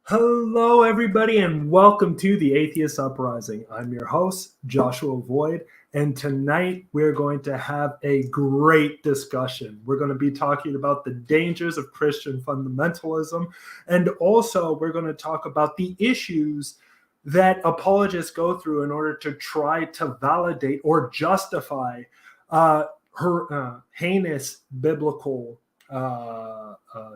Hello, everybody, and welcome to the Atheist Uprising. I'm your host, Joshua Void, and tonight we're going to have a great discussion. We're going to be talking about the dangers of Christian fundamentalism, and also we're going to talk about the issues that apologists go through in order to try to validate or justify her heinous biblical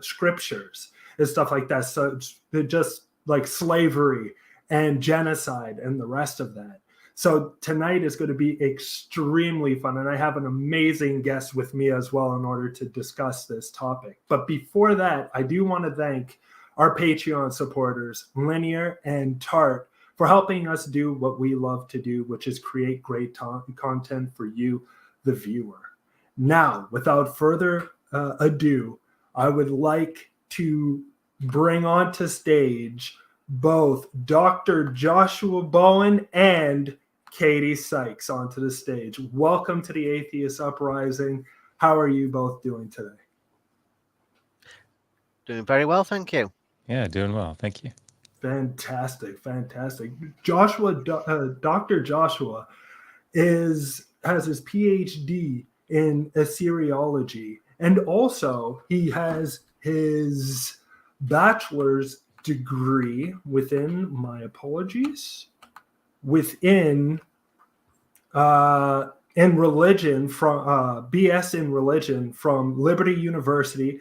scriptures and stuff like that. So just like slavery and genocide and the rest of that. So tonight is going to be extremely fun. And I have an amazing guest with me as well in order to discuss this topic. But before that, I do want to thank our Patreon supporters, Linear and TART, for helping us do what we love to do, which is create great content for you, the viewer. Now, without further ado, I would like to bring onto stage both Dr. Joshua Bowen and Katie Sykes onto the stage. Welcome to the Atheist Uprising. How are you both doing today? Doing very well, thank you. Yeah, doing well, thank you. Fantastic. Joshua, Dr. Joshua has his Ph.D. in Assyriology, and also he has his bachelor's degree within, my apologies, within in religion from BS in religion from Liberty University,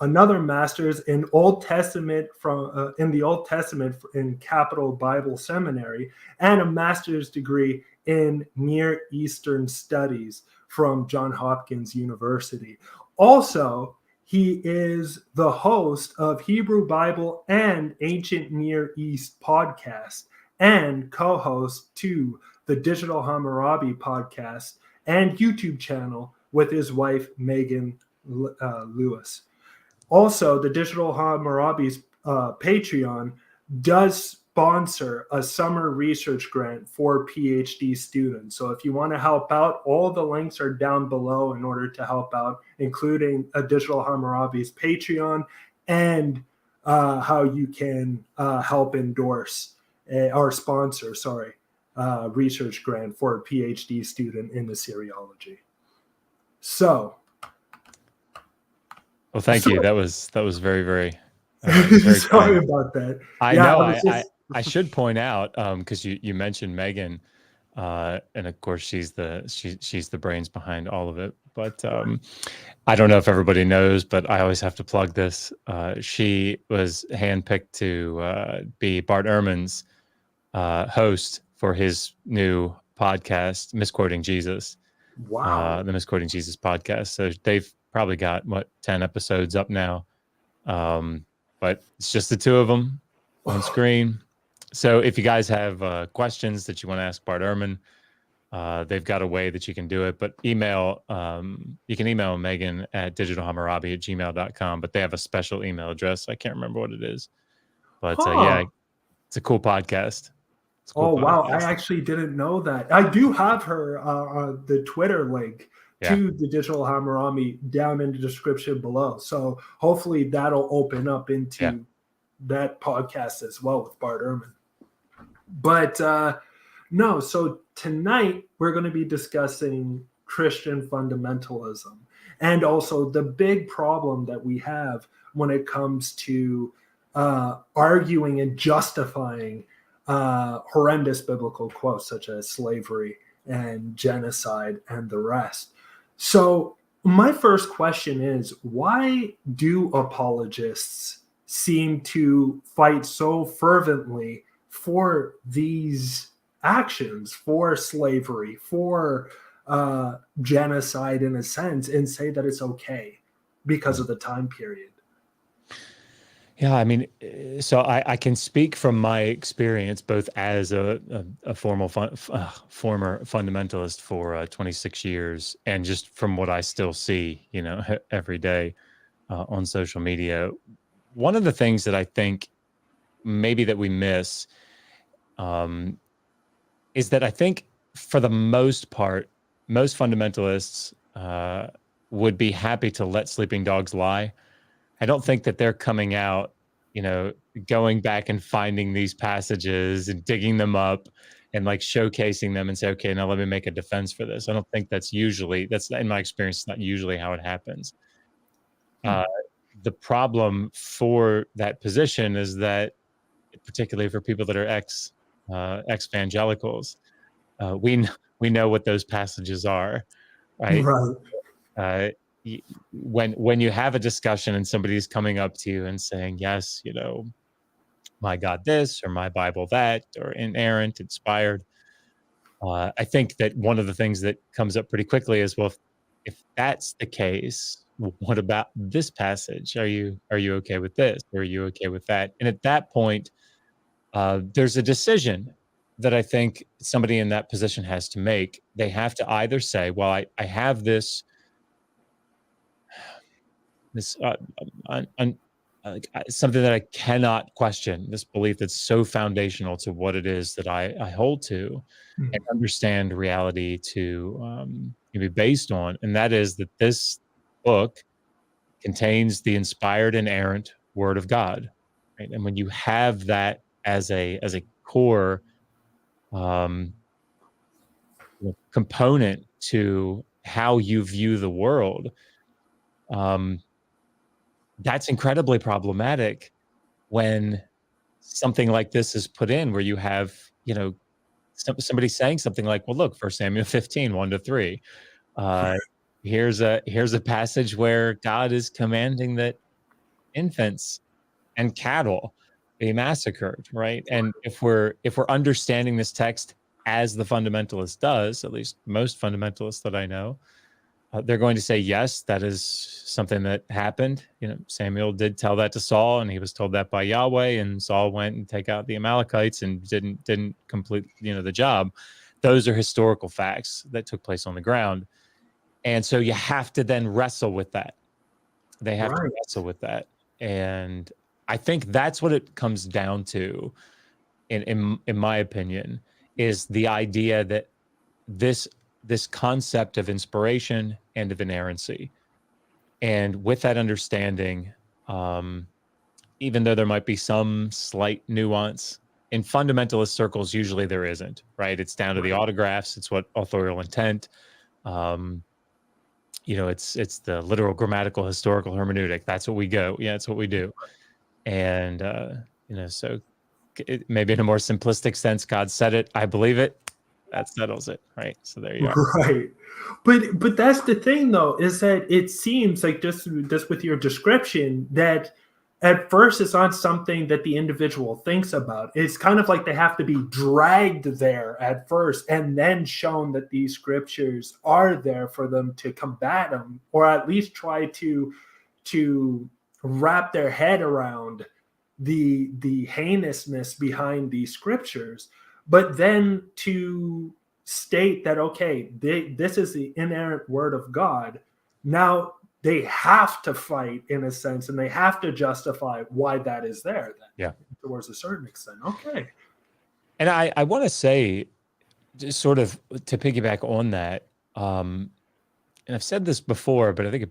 another master's in Old Testament from in the Old Testament in Capital Bible Seminary, and a master's degree in Near Eastern Studies from Johns Hopkins University. Also, he is the host of Hebrew Bible and Ancient Near East podcast and co-host to the Digital Hammurabi podcast and YouTube channel with his wife, Megan Lewis. Also, the Digital Hammurabi's Patreon does sponsor a summer research grant for PhD students. So if you want to help out, all the links are down below in order to help out, including a Digital Hammurabi's Patreon and how you can help endorse or sponsor, research grant for a PhD student in Assyriology. So. Well, thank you. That was very, very. Sorry about that. I know. I should point out because you mentioned Megan, and of course she's the brains behind all of it. But I don't know if everybody knows, but I always have to plug this. She was handpicked to be Bart Ehrman's host for his new podcast, Misquoting Jesus. Wow. The Misquoting Jesus podcast. So they've probably got 10 episodes up now, but it's just the two of them on screen. So if you guys have questions that you want to ask Bart Ehrman, they've got a way that you can do it. But you can email Megan at digitalhammurabi@gmail.com, but they have a special email address. I can't remember what it is, but yeah, it's a cool podcast. Wow, I actually didn't know that. I do have her the Twitter link to the Digital Hammurabi down in the description below. So hopefully that'll open up into that podcast as well with Bart Ehrman. But no, so tonight we're going to be discussing Christian fundamentalism and also the big problem that we have when it comes to arguing and justifying horrendous biblical quotes such as slavery and genocide and the rest. So my first question is, why do apologists seem to fight so fervently for these actions, for slavery, for genocide in a sense, and say that it's okay because of the time period? Yeah, I mean, so I can speak from my experience, both as a former fundamentalist for 26 years, and just from what I still see, every day on social media. One of the things that I think maybe that we miss is that I think for the most part, most fundamentalists would be happy to let sleeping dogs lie. I don't think that they're coming out going back and finding these passages and digging them up and like showcasing them and say, okay, now let me make a defense for this. I don't think that's in my experience, not usually how it happens. The problem for that position is that, particularly for people that are ex-evangelicals, we know what those passages are, right? Right. When you have a discussion and somebody's coming up to you and saying, yes, my God this, or my Bible that, or inerrant, inspired, I think that one of the things that comes up pretty quickly is, well, if that's the case, what about this passage? Are you okay with this? Or are you okay with that? And at that point, there's a decision that I think somebody in that position has to make. They have to either say, well, I have this something that I cannot question, this belief that's so foundational to what it is that I hold to and understand reality to be based on. And that is that this book contains the inspired and inerrant word of God. Right? And when you have that as a core component to how you view the world, that's incredibly problematic when something like this is put in, where you have, somebody saying something like, well, look, 1 Samuel 15, 1-3. Here's a passage where God is commanding that infants and cattle be massacred, right? And if we're understanding this text as the fundamentalist does, at least most fundamentalists that I know, they're going to say, yes, that is something that happened. Samuel did tell that to Saul, and he was told that by Yahweh, and Saul went and take out the Amalekites and didn't complete, the job. Those are historical facts that took place on the ground. And so you have to then wrestle with that. They have to wrestle with that. And I think that's what it comes down to, in my opinion, is the idea that this concept of inspiration and of inerrancy. And with that understanding, even though there might be some slight nuance, in fundamentalist circles, usually there isn't, right? It's down to the autographs. It's what authorial intent. It's the literal grammatical historical hermeneutic. That's what we go. Yeah, that's what we do. And, so maybe in a more simplistic sense, God said it, I believe it. That settles it, right? So there you are. Right. But that's the thing, though, is that it seems like just with your description that at first it's not something that the individual thinks about. It's kind of like they have to be dragged there at first and then shown that these scriptures are there for them to combat them, or at least try to wrap their head around the heinousness behind these scriptures. But then to state that, okay, this is the inerrant word of God, now they have to fight in a sense, and they have to justify why that is there. Towards a certain extent. Okay. And I want to say, just sort of to piggyback on that, and I've said this before, but I think it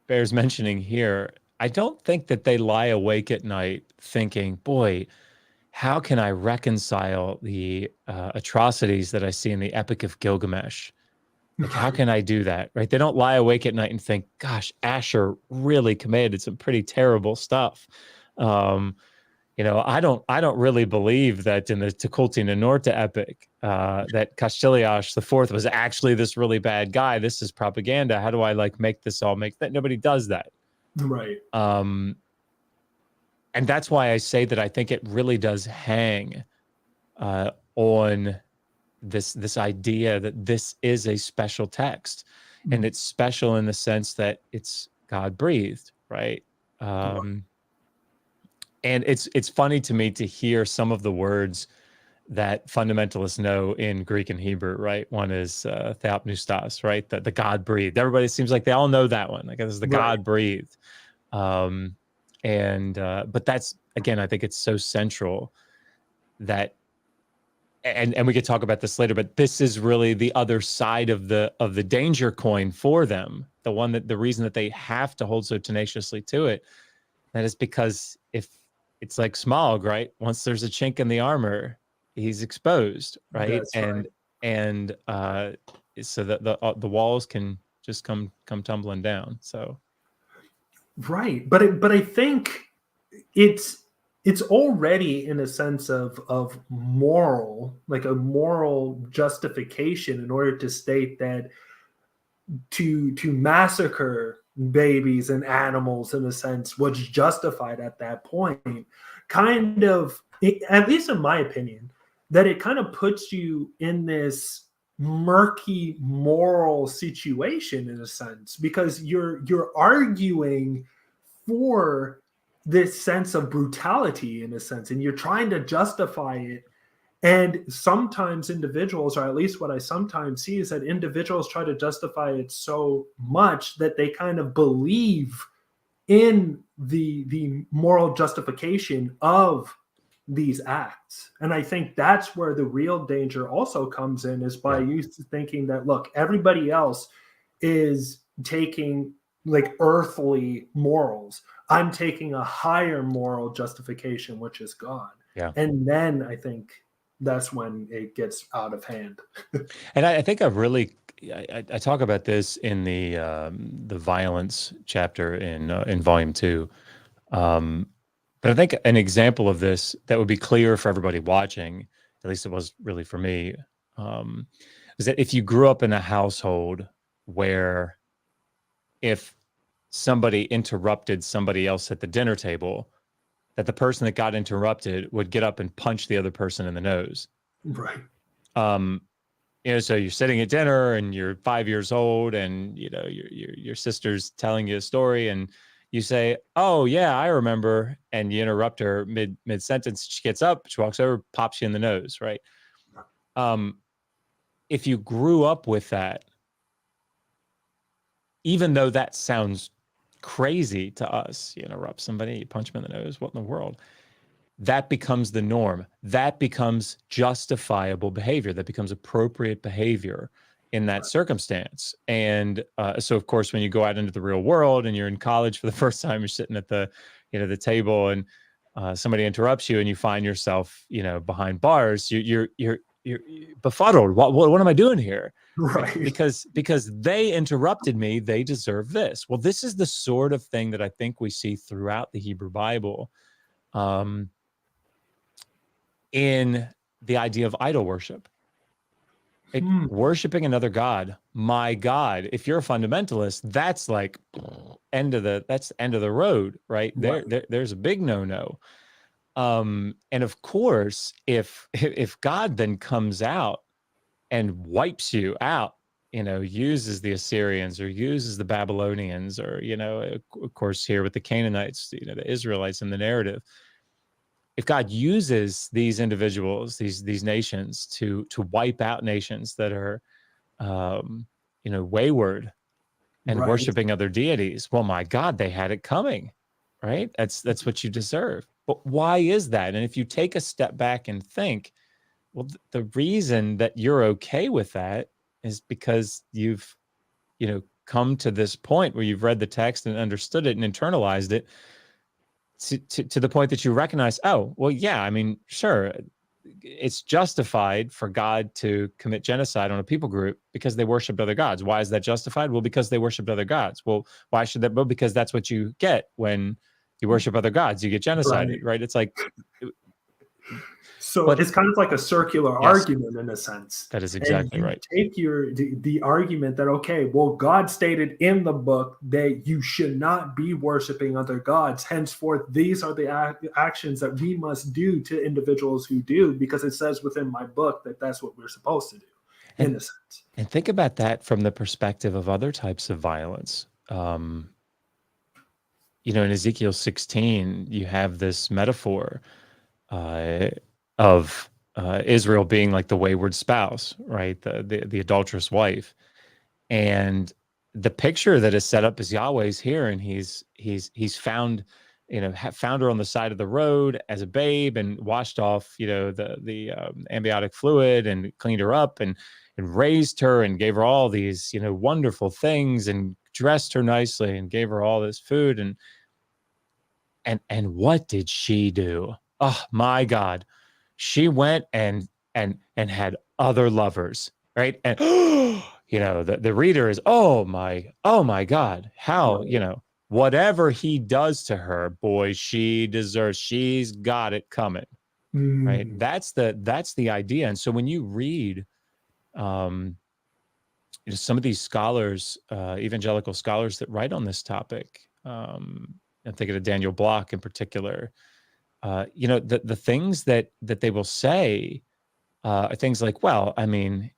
bears mentioning here. I don't think that they lie awake at night thinking, boy, how can I reconcile the atrocities that I see in the Epic of Gilgamesh? Like, how can I do that, right? They don't lie awake at night and think, gosh, Asher really committed some pretty terrible stuff. I don't really believe that in the Tukulti Norte epic that Kastiliash IV was actually this really bad guy. This is propaganda. How do I make this all make that? Nobody does that. Right. And that's why I say that I think it really does hang on this idea that this is a special text, and it's special in the sense that it's God breathed, right? And it's funny to me to hear some of the words that fundamentalists know in Greek and Hebrew, right? One is theopneustos, right? The God breathed. Everybody seems like they all know that one. Like, this is the God breathed. But that's, again, I think it's so central that, and we could talk about this later, but this is really the other side of the danger coin for them. The reason that they have to hold so tenaciously to it, that is because if it's like Smaug, right? Once there's a chink in the armor, he's exposed, right? That's right. And so that the walls can just come tumbling down. So Right, but I think it's already in a sense of moral, like a moral justification in order to state that to massacre babies and animals in a sense was justified at that point. Kind of, at least in my opinion, that it kind of puts you in this murky moral situation in a sense, because you're arguing for this sense of brutality in a sense, and you're trying to justify it. And sometimes individuals, or at least what I sometimes see, is that individuals try to justify it so much that they kind of believe in the moral justification of these acts. And I think that's where the real danger also comes in, is by you thinking that, look, everybody else is taking like earthly morals. I'm taking a higher moral justification, which is God. Yeah. And then I think that's when it gets out of hand. And I think I talk about this in the violence chapter in volume 2. But I think an example of this that would be clear for everybody watching, at least it was really for me, is that if you grew up in a household where if somebody interrupted somebody else at the dinner table, that the person that got interrupted would get up and punch the other person in the nose. Right. So you're sitting at dinner and you're 5 years old, and your sister's telling you a story, and you say, "Oh yeah, I remember," and you interrupt her mid sentence. She gets up, she walks over, pops you in the nose, right? If you grew up with that, even though that sounds crazy to us, you interrupt somebody, you punch them in the nose, what in the world? That becomes the norm. That becomes justifiable behavior. That becomes appropriate behavior in that circumstance. And so, of course, when you go out into the real world and you're in college for the first time, you're sitting at the table, and somebody interrupts you, and you find yourself, behind bars. You're befuddled. What am I doing here? Right. Because they interrupted me. They deserve this. Well, this is the sort of thing that I think we see throughout the Hebrew Bible. In the idea of idol worship, worshiping another god, my God. If you're a fundamentalist, that's like end of the road, right? There's a big no. And of course, if God then comes out and wipes you out, uses the Assyrians or uses the Babylonians, or of course here with the Canaanites, the Israelites in the narrative. If God uses these individuals, these nations to wipe out nations that are, wayward and worshiping other deities, well, my God, they had it coming, right? That's what you deserve. But why is that? And if you take a step back and think, well, the reason that you're okay with that is because you've, come to this point where you've read the text and understood it and internalized it. To the point that you recognize, oh, well, yeah, I mean, sure, it's justified for God to commit genocide on a people group because they worshiped other gods. Why is that justified? Well, because they worshiped other gods. Well, why should that? Well, because that's what you get when you worship other gods. You get genocided, right? It's like... So it's kind of like a circular argument in a sense. That is exactly right. Take the argument that, okay, well, God stated in the book that you should not be worshiping other gods. Henceforth, these are the actions that we must do to individuals who do, because it says within my book that that's what we're supposed to do, in a sense. And think about that from the perspective of other types of violence. In Ezekiel 16, you have this metaphor of Israel being like the wayward spouse, right? The adulterous wife. And the picture that is set up is Yahweh's here, and he's found, found her on the side of the road as a babe and washed off, the amniotic fluid and cleaned her up and raised her and gave her all these, wonderful things and dressed her nicely and gave her all this food. And And what did she do? Oh my God. She went and had other lovers, right? And the reader is, oh my God, how, whatever he does to her, boy, she deserves, she's got it coming. Right. That's the idea. And so when you read some of these scholars, evangelical scholars that write on this topic, I'm thinking of Daniel Block in particular, the things that they will say are things like, well, I mean,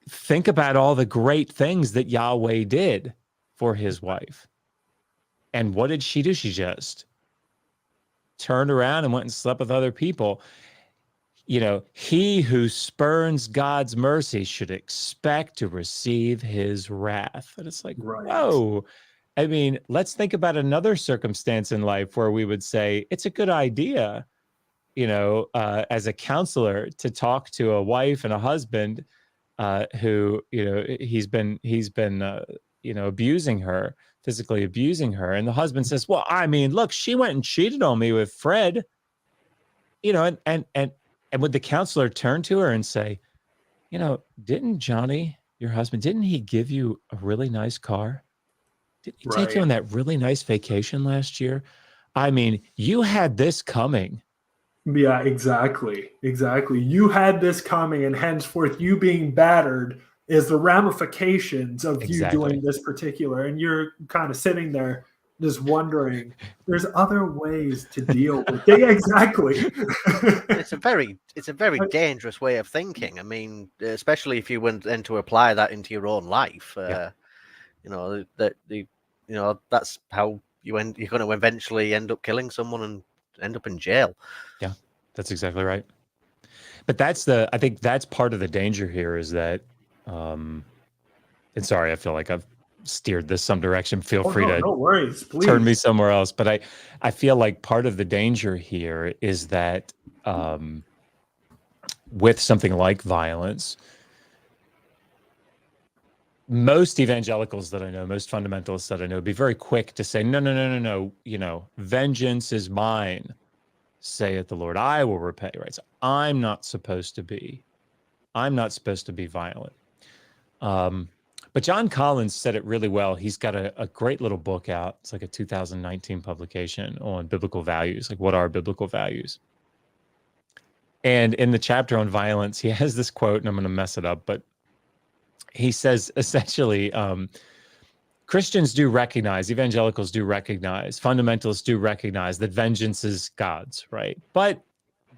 think about all the great things that Yahweh did for his wife. And what did she do? She just turned around and went and slept with other people. He who spurns God's mercy should expect to receive his wrath. And it's like, whoa. I mean, let's think about another circumstance in life where we would say it's a good idea, as a counselor, to talk to a wife and a husband who, he's been abusing her, physically abusing her. And the husband says, well, I mean, look, she went and cheated on me with Fred, and would the counselor turn to her and say, didn't Johnny, your husband, didn't he give you a really nice car? Didn't he take you on that really nice vacation last year? I mean, you had this coming. Yeah, exactly. You had this coming, and henceforth you being battered is the ramifications of you doing this particular, and you're kind of sitting there just wondering, there's other ways to deal with it. Exactly. It's a very dangerous way of thinking. I mean, especially if you went then to apply that into your own life. That's how you're going to eventually end up killing someone and end up in jail. Yeah, that's exactly right. But I think that's part of the danger here is that, and sorry, I feel like I've steered this some direction. Feel free to no worries, please. Turn me somewhere else. But I feel like part of the danger here is that with something like violence, most evangelicals that I know, most fundamentalists that I know, would be very quick to say, no, vengeance is mine, saith the Lord, I will repay. Right? So I'm not supposed to be violent. But John Collins said it really well. He's got a great little book out. It's like a 2019 publication on biblical values, like what are biblical values? And in the chapter on violence, he has this quote, and I'm going to mess it up, but he says essentially, Christians do recognize, evangelicals do recognize, fundamentalists do recognize that vengeance is God's, right? But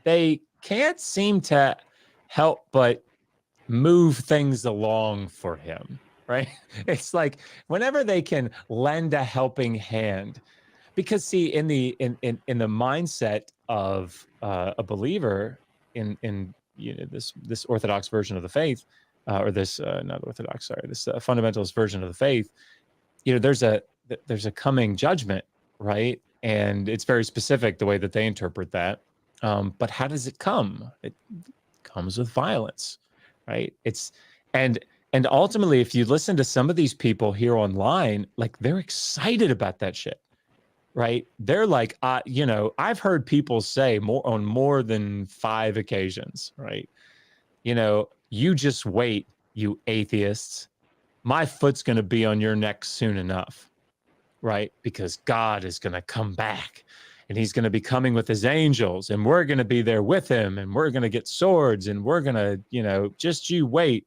they can't seem to help but move things along for him. Right? It's like whenever they can lend a helping hand, because see, in the mindset of a believer in this Orthodox version of the faith, or this not Orthodox, sorry, this fundamentalist version of the faith, there's a coming judgment, right? And it's very specific the way that they interpret that. But how does it come? It comes with violence, right? And ultimately, if you listen to some of these people here online, like they're excited about that shit, right? They're like, I've heard people say on more than 5 occasions, right? You just wait, you atheists. My foot's going to be on your neck soon enough, right? Because God is going to come back and he's going to be coming with his angels and we're going to be there with him and we're going to get swords and we're going to, just you wait.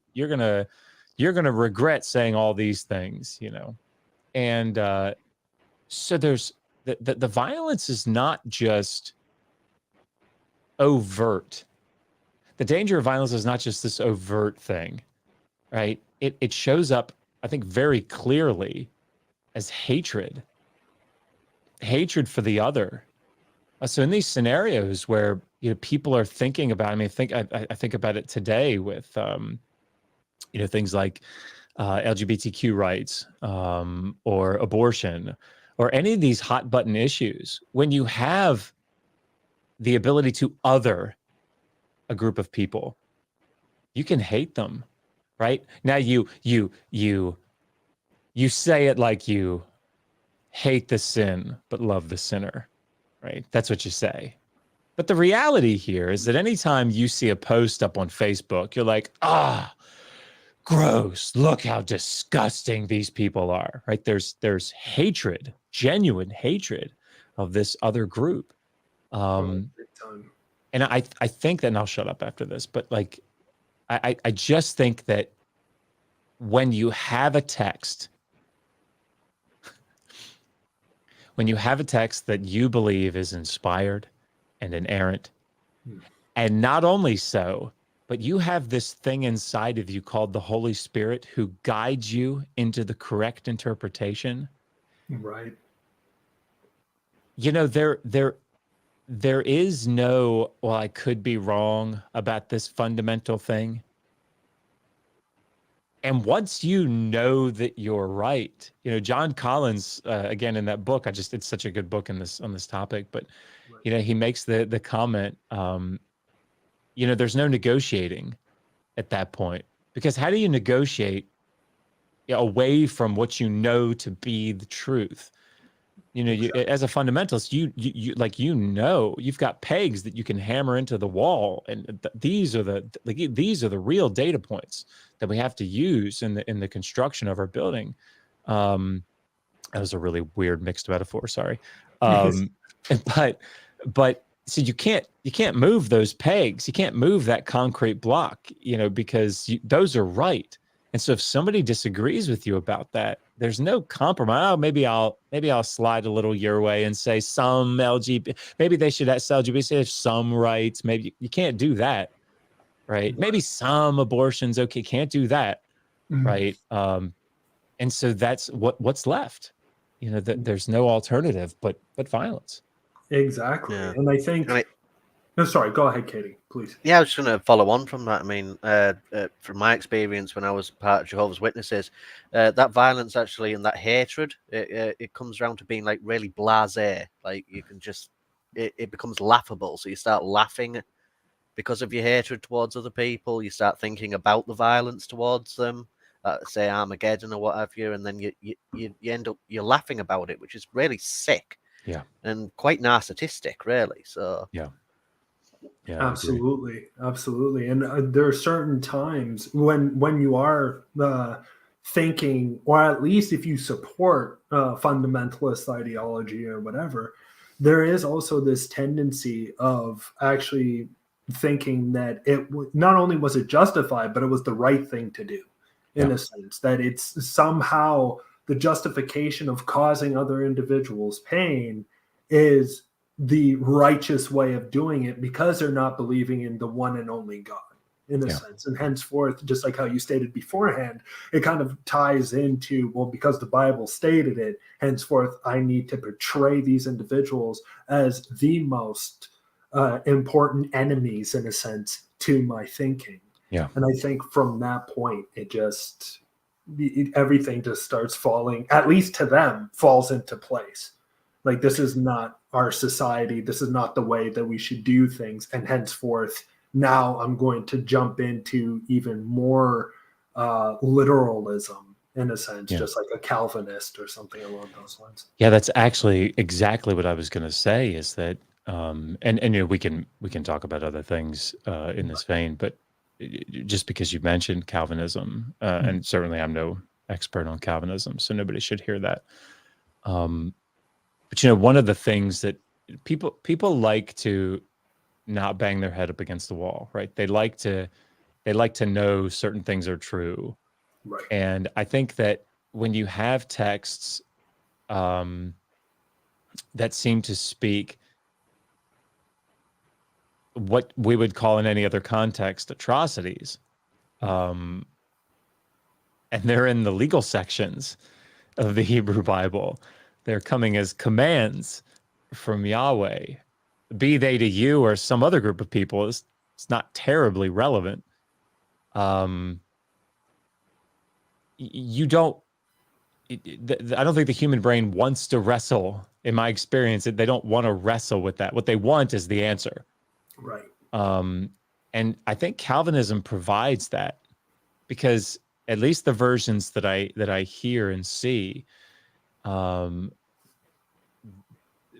You're going to regret saying all these things, And so there's the violence is not just overt. The danger of violence is not just this overt thing, right? It shows up, I think, very clearly as hatred for the other. So in these scenarios where people are thinking about, I think about it today with things like LGBTQ rights or abortion or any of these hot button issues. When you have the ability to other a group of people, you can hate them, right? Now you say it like you hate the sin, but love the sinner, right? That's what you say. But the reality here is that anytime you see a post up on Facebook, you're like, gross, look how disgusting these people are, right? There's hatred, genuine hatred of this other group. And I think that, and I'll shut up after this, but like, I just think that when you have a text, that you believe is inspired and inerrant, and not only so, but you have this thing inside of you called the Holy Spirit who guides you into the correct interpretation. Right. You know, there is no, well, I could be wrong about this fundamental thing. And once you know that you're right, you know, John Collins, again, in that book, it's such a good book on this topic, but, you know, he makes the comment, you know, there's no negotiating at that point, because how do you negotiate away from what you know to be the truth? You know, as a fundamentalist, you like, you know, you've got pegs that you can hammer into the wall, and these are the real data points that we have to use in the construction of our building. That was a really weird mixed metaphor. Sorry, but so you can't move those pegs. You can't move that concrete block, you know, because those are right. And so if somebody disagrees with you about that, there's no compromise. Oh, maybe I'll slide a little your way and say some LGBT, maybe they should have LGBT have some rights. Maybe you can't do that, right? Maybe some abortions, okay, can't do that, right? And so that's what's left. You know, there's no alternative but violence. Exactly. Yeah. And I think, no, sorry, go ahead, Katie, please. Yeah, I was just going to follow on from that. I mean, from my experience when I was part of Jehovah's Witnesses, that violence actually and that hatred, it comes around to being like really blasé. Like you can just, it becomes laughable. So you start laughing because of your hatred towards other people. You start thinking about the violence towards them, say Armageddon or what have you, and then you end up, you're laughing about it, which is really sick. Yeah. And quite narcissistic, really. So yeah. Absolutely. And there are certain times when you are thinking, or at least if you support fundamentalist ideology or whatever, there is also this tendency of actually thinking that not only was it justified, but it was the right thing to do, in a sense that it's somehow the justification of causing other individuals pain is the righteous way of doing it because they're not believing in the one and only God, in a sense. And henceforth, just like how you stated beforehand, it kind of ties into, well, because the Bible stated it, henceforth, I need to portray these individuals as the most important enemies, in a sense, to my thinking. Yeah. And I think from that point, everything just starts falling, at least to them, falls into place. Like, this is not our society. This is not the way that we should do things. And henceforth, now I'm going to jump into even more literalism, in a sense, just like a Calvinist or something along those lines. Yeah, that's actually exactly what I was going to say, is that, and you know, we can talk about other things in this vein, but just because you mentioned Calvinism, and certainly I'm no expert on Calvinism, so nobody should hear that. But you know, one of the things that people like to not bang their head up against the wall, right? They like to know certain things are true, right? And I think that when you have texts that seem to speak what we would call in any other context atrocities, and they're in the legal sections of the Hebrew Bible, they're coming as commands from Yahweh, be they to you or some other group of people. It's not terribly relevant. You don't, I don't think the human brain wants to wrestle. In my experience, they don't want to wrestle with that. What they want is the answer. Right. And I think Calvinism provides that, because at least the versions that I hear and see,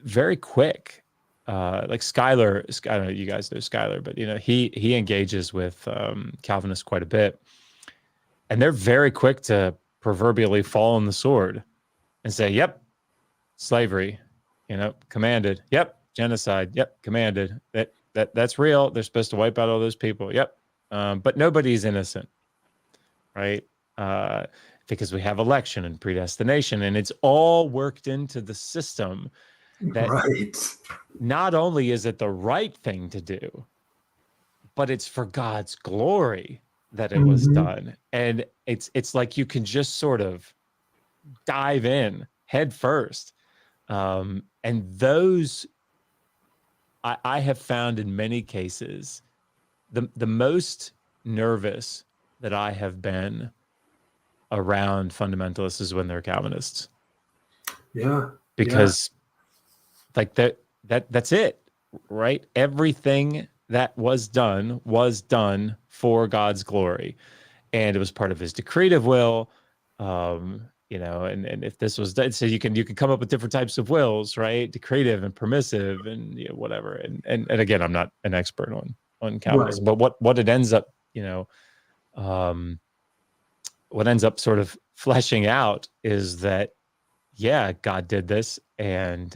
very quick. Like Schuyler, I don't know, you guys know Schuyler, but he engages with Calvinists quite a bit, and they're very quick to proverbially fall on the sword and say, "Yep, slavery, commanded. Yep, genocide. Yep, commanded. That's real. They're supposed to wipe out all those people. Yep, but nobody's innocent, right? Because we have election and predestination, and it's all worked into the system that not only is it the right thing to do, but it's for God's glory that it was done. And it's like you can just sort of dive in head first. And those, I have found in many cases, the most nervous that I have been around fundamentalists is when they're Calvinists. Yeah. Because like that's it, right? Everything that was done for God's glory. And it was part of his decretive will. And if this was done, so you can come up with different types of wills, right? Decretive and permissive and whatever. And again, I'm not an expert on Calvinism, but what it ends up, what ends up sort of fleshing out is that, God did this, and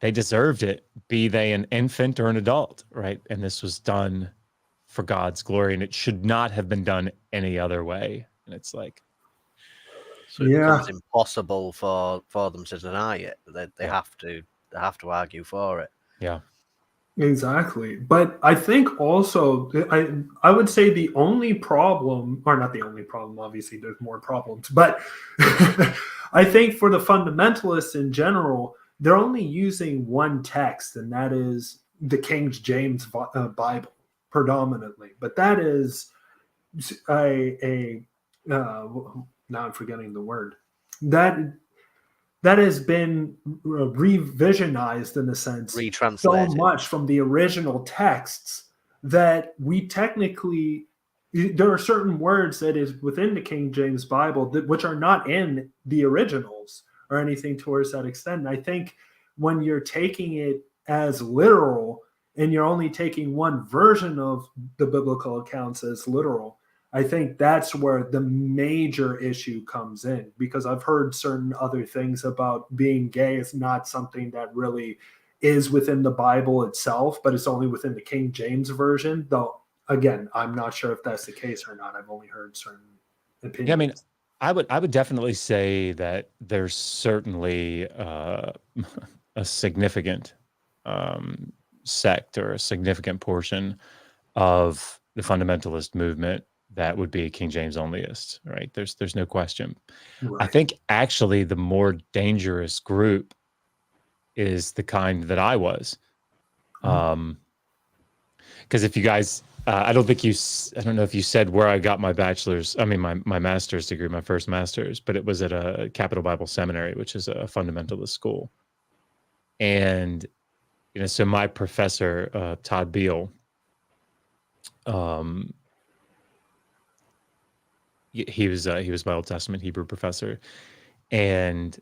they deserved it, be they an infant or an adult, right? And this was done for God's glory, and it should not have been done any other way. And it's like, so it becomes impossible for them to deny it. They have to argue for it. Yeah. Exactly. But I think also, I would say the only problem, or not the only problem, obviously there's more problems, but I think for the fundamentalists in general, they're only using one text, and that is the King James Bible predominantly. But that is now I'm forgetting the word. That has been revisionized in a sense so much from the original texts that we technically, there are certain words that is within the King James Bible which are not in the originals or anything towards that extent. And I think when you're taking it as literal and you're only taking one version of the biblical accounts as literal, I think that's where the major issue comes in, because I've heard certain other things about being gay is not something that really is within the Bible itself, but it's only within the King James Version. Though, again, I'm not sure if that's the case or not. I've only heard certain opinions. Yeah, I mean, I would definitely say that there's certainly a significant sect or a significant portion of the fundamentalist movement that would be King James Onlyist, right? There's no question. Right. I think actually the more dangerous group is the kind that I was. Because if you guys, I don't know if you said where I got my my master's degree, my first master's, but it was at a Capital Bible Seminary, which is a fundamentalist school. And, so my professor, Todd Beale, he was my Old Testament Hebrew professor, and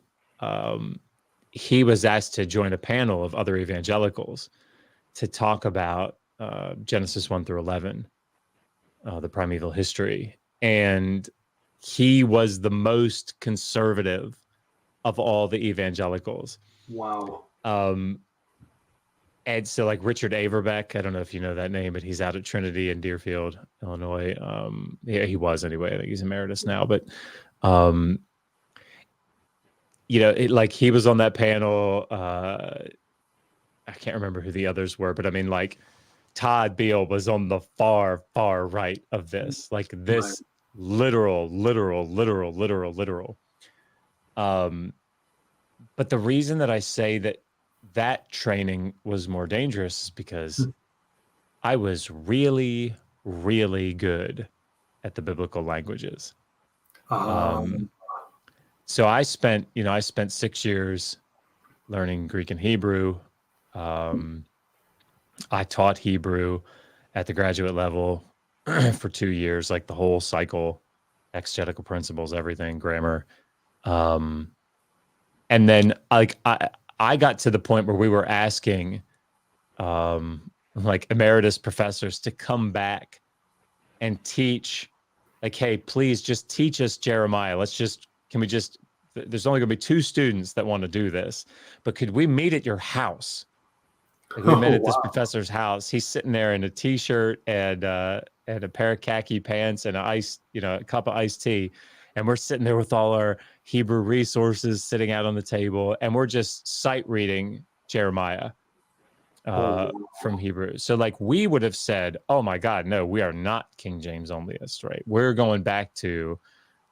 he was asked to join a panel of other evangelicals to talk about Genesis 1 through 11, the primeval history, and he was the most conservative of all the evangelicals. Wow. And so like Richard Averbeck, I don't know if you know that name, but he's out at Trinity in Deerfield, Illinois. He was anyway. I think he's emeritus now, but he was on that panel. I can't remember who the others were, but I mean, like Todd Beale was on the far, far right of this, like this literal. But the reason that I say that training was more dangerous is because I was really, really good at the biblical languages. So I spent 6 years learning Greek and Hebrew. I taught Hebrew at the graduate level for 2 years, like the whole cycle, exegetical principles, everything, grammar. And then like I got to the point where we were asking like emeritus professors to come back and teach, like, hey, please just teach us Jeremiah. There's only going to be 2 students that want to do this, but could we meet at your house? Like, we met at this professor's house. He's sitting there in a t-shirt and a pair of khaki pants and a cup of iced tea. And we're sitting there with all our Hebrew resources sitting out on the table, and we're just sight reading Jeremiah from Hebrew. So like we would have said, oh my God, no, we are not King James onlyists, right? We're going back to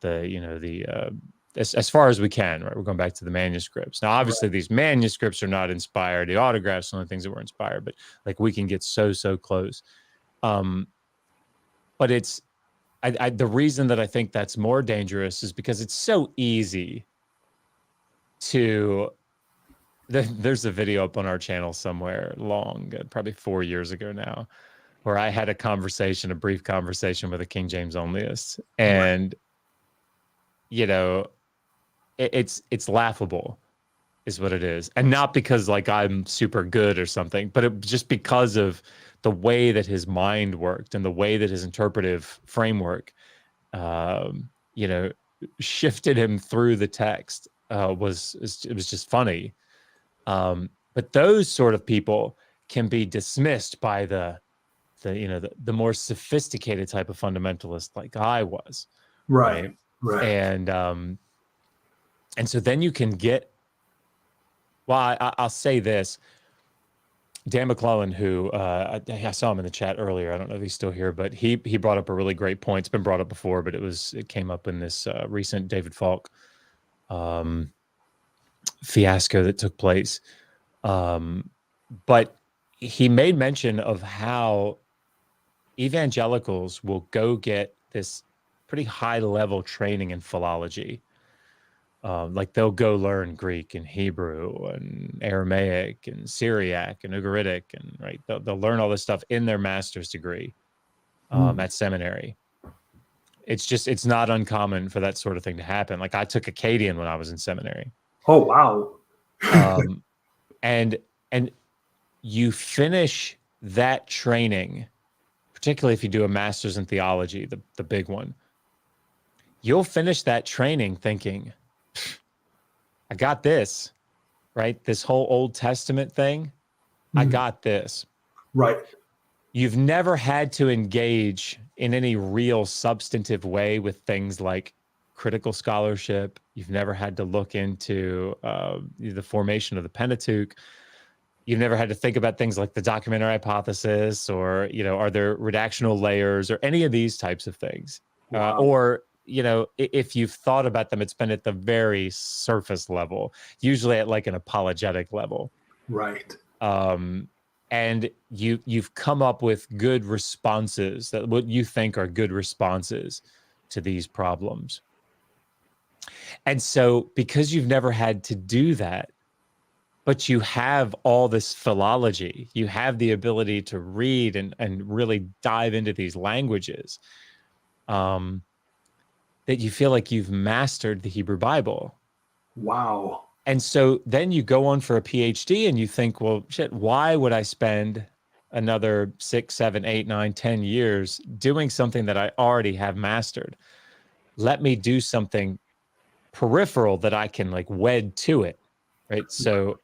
as far as we can, right? We're going back to the manuscripts. Now, obviously, these manuscripts are not inspired. The autographs are the only things that were inspired, but like we can get so close. But it's the reason that I think that's more dangerous is because it's so easy to. There's a video up on our channel somewhere probably 4 years ago now, where I had a brief conversation with a King James onlyist, and it's laughable is what it is. And not because like I'm super good or something, but just because of the way that his mind worked and the way that his interpretive framework, shifted him through the text. It was just funny. But those sort of people can be dismissed by the more sophisticated type of fundamentalist like I was. Right. And so then you can get, well, I'll say this. Dan McClellan, who I saw him in the chat earlier. I don't know if he's still here, but he brought up a really great point. It's been brought up before, but it came up in this recent David Falk fiasco that took place. But he made mention of how evangelicals will go get this pretty high level training in philology. Like they'll go learn Greek and Hebrew and Aramaic and Syriac and Ugaritic, and right, they'll learn all this stuff in their master's degree at seminary. It's not uncommon for that sort of thing to happen. Like I took Akkadian when I was in seminary. Oh wow! And you finish that training, particularly if you do a master's in theology, the big one. You'll finish that training thinking, I got this, right? This whole Old Testament thing, I got this. Right. You've never had to engage in any real substantive way with things like critical scholarship. You've never had to look into the formation of the Pentateuch. You've never had to think about things like the documentary hypothesis or, are there redactional layers or any of these types of things. Wow. Or if you've thought about them, it's been at the very surface level, usually at like an apologetic level. Right. And you've come up with good responses, that what you think are good responses to these problems. And so because you've never had to do that, but you have all this philology, you have the ability to read and really dive into these languages, that you feel like you've mastered the Hebrew Bible. Wow. And so then you go on for a PhD and you think, well, shit, why would I spend another 6, 7, 8, 9, 10 years doing something that I already have mastered? Let me do something peripheral that I can like wed to it, right? So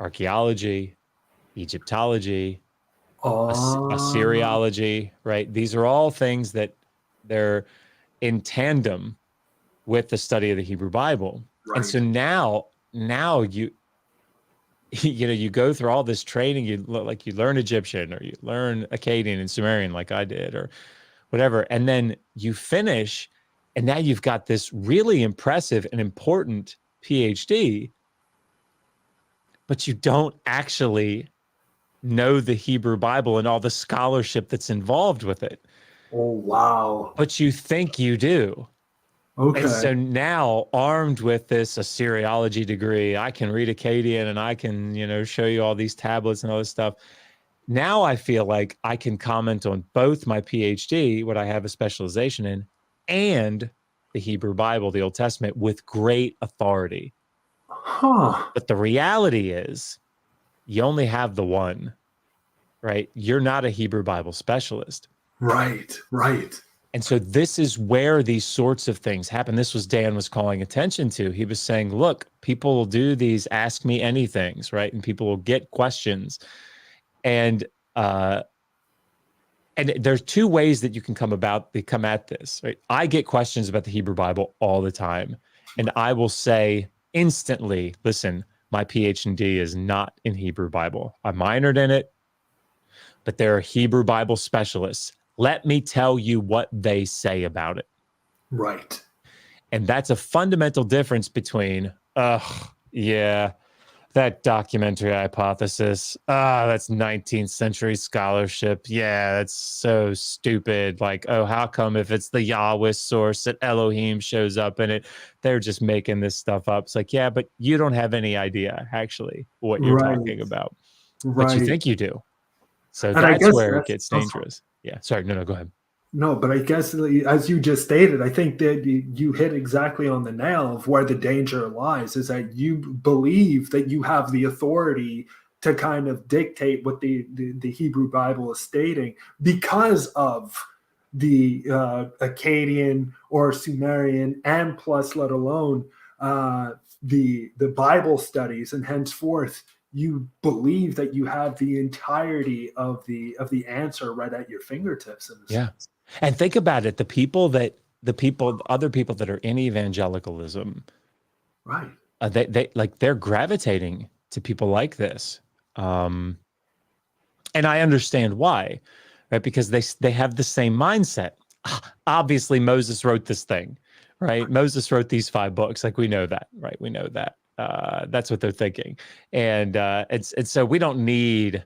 archaeology, Egyptology, Assyriology, right? These are all things that they're in tandem with the study of the Hebrew Bible. Right. And so now you go through all this training, you learn Egyptian or you learn Akkadian and Sumerian like I did or whatever. And then you finish and now you've got this really impressive and important PhD, but you don't actually know the Hebrew Bible and all the scholarship that's involved with it. Oh, wow. But you think you do. Okay. And so now, armed with this Assyriology degree, I can read Akkadian and I can, show you all these tablets and all this stuff. Now I feel like I can comment on both my PhD, what I have a specialization in, and the Hebrew Bible, the Old Testament, with great authority. Huh. But the reality is you only have the one, right? You're not a Hebrew Bible specialist. Right. And so this is where these sorts of things happen. This was Dan was calling attention to. He was saying, look, people will do these ask me anythings, right? And people will get questions. And there's two ways that you can come at this, right? I get questions about the Hebrew Bible all the time. And I will say instantly, listen, my Ph.D. is not in Hebrew Bible. I minored in it, but there are Hebrew Bible specialists. Let me tell you what they say about it. Right. And that's a fundamental difference between, yeah, that documentary hypothesis, that's 19th century scholarship. Yeah, that's so stupid. Like, oh, how come if it's the Yahweh source that Elohim shows up in it, they're just making this stuff up? It's like, yeah, but you don't have any idea actually what you're talking about, but you think you do. So and that's where it gets dangerous. Yeah, sorry, no, go ahead. No, but I guess as you just stated, I think that you hit exactly on the nail of where the danger lies, is that you believe that you have the authority to kind of dictate what the Hebrew Bible is stating because of the Akkadian or Sumerian, and plus let alone the Bible studies, and henceforth you believe that you have the entirety of the answer right at your fingertips. In a sense. And think about it: other people that are in evangelicalism, right? They're gravitating to people like this, and I understand why, right? Because they have the same mindset. Obviously, Moses wrote this thing, right? Moses wrote these 5 books. Like, we know that, right? We know that. That's what they're thinking, and so we don't need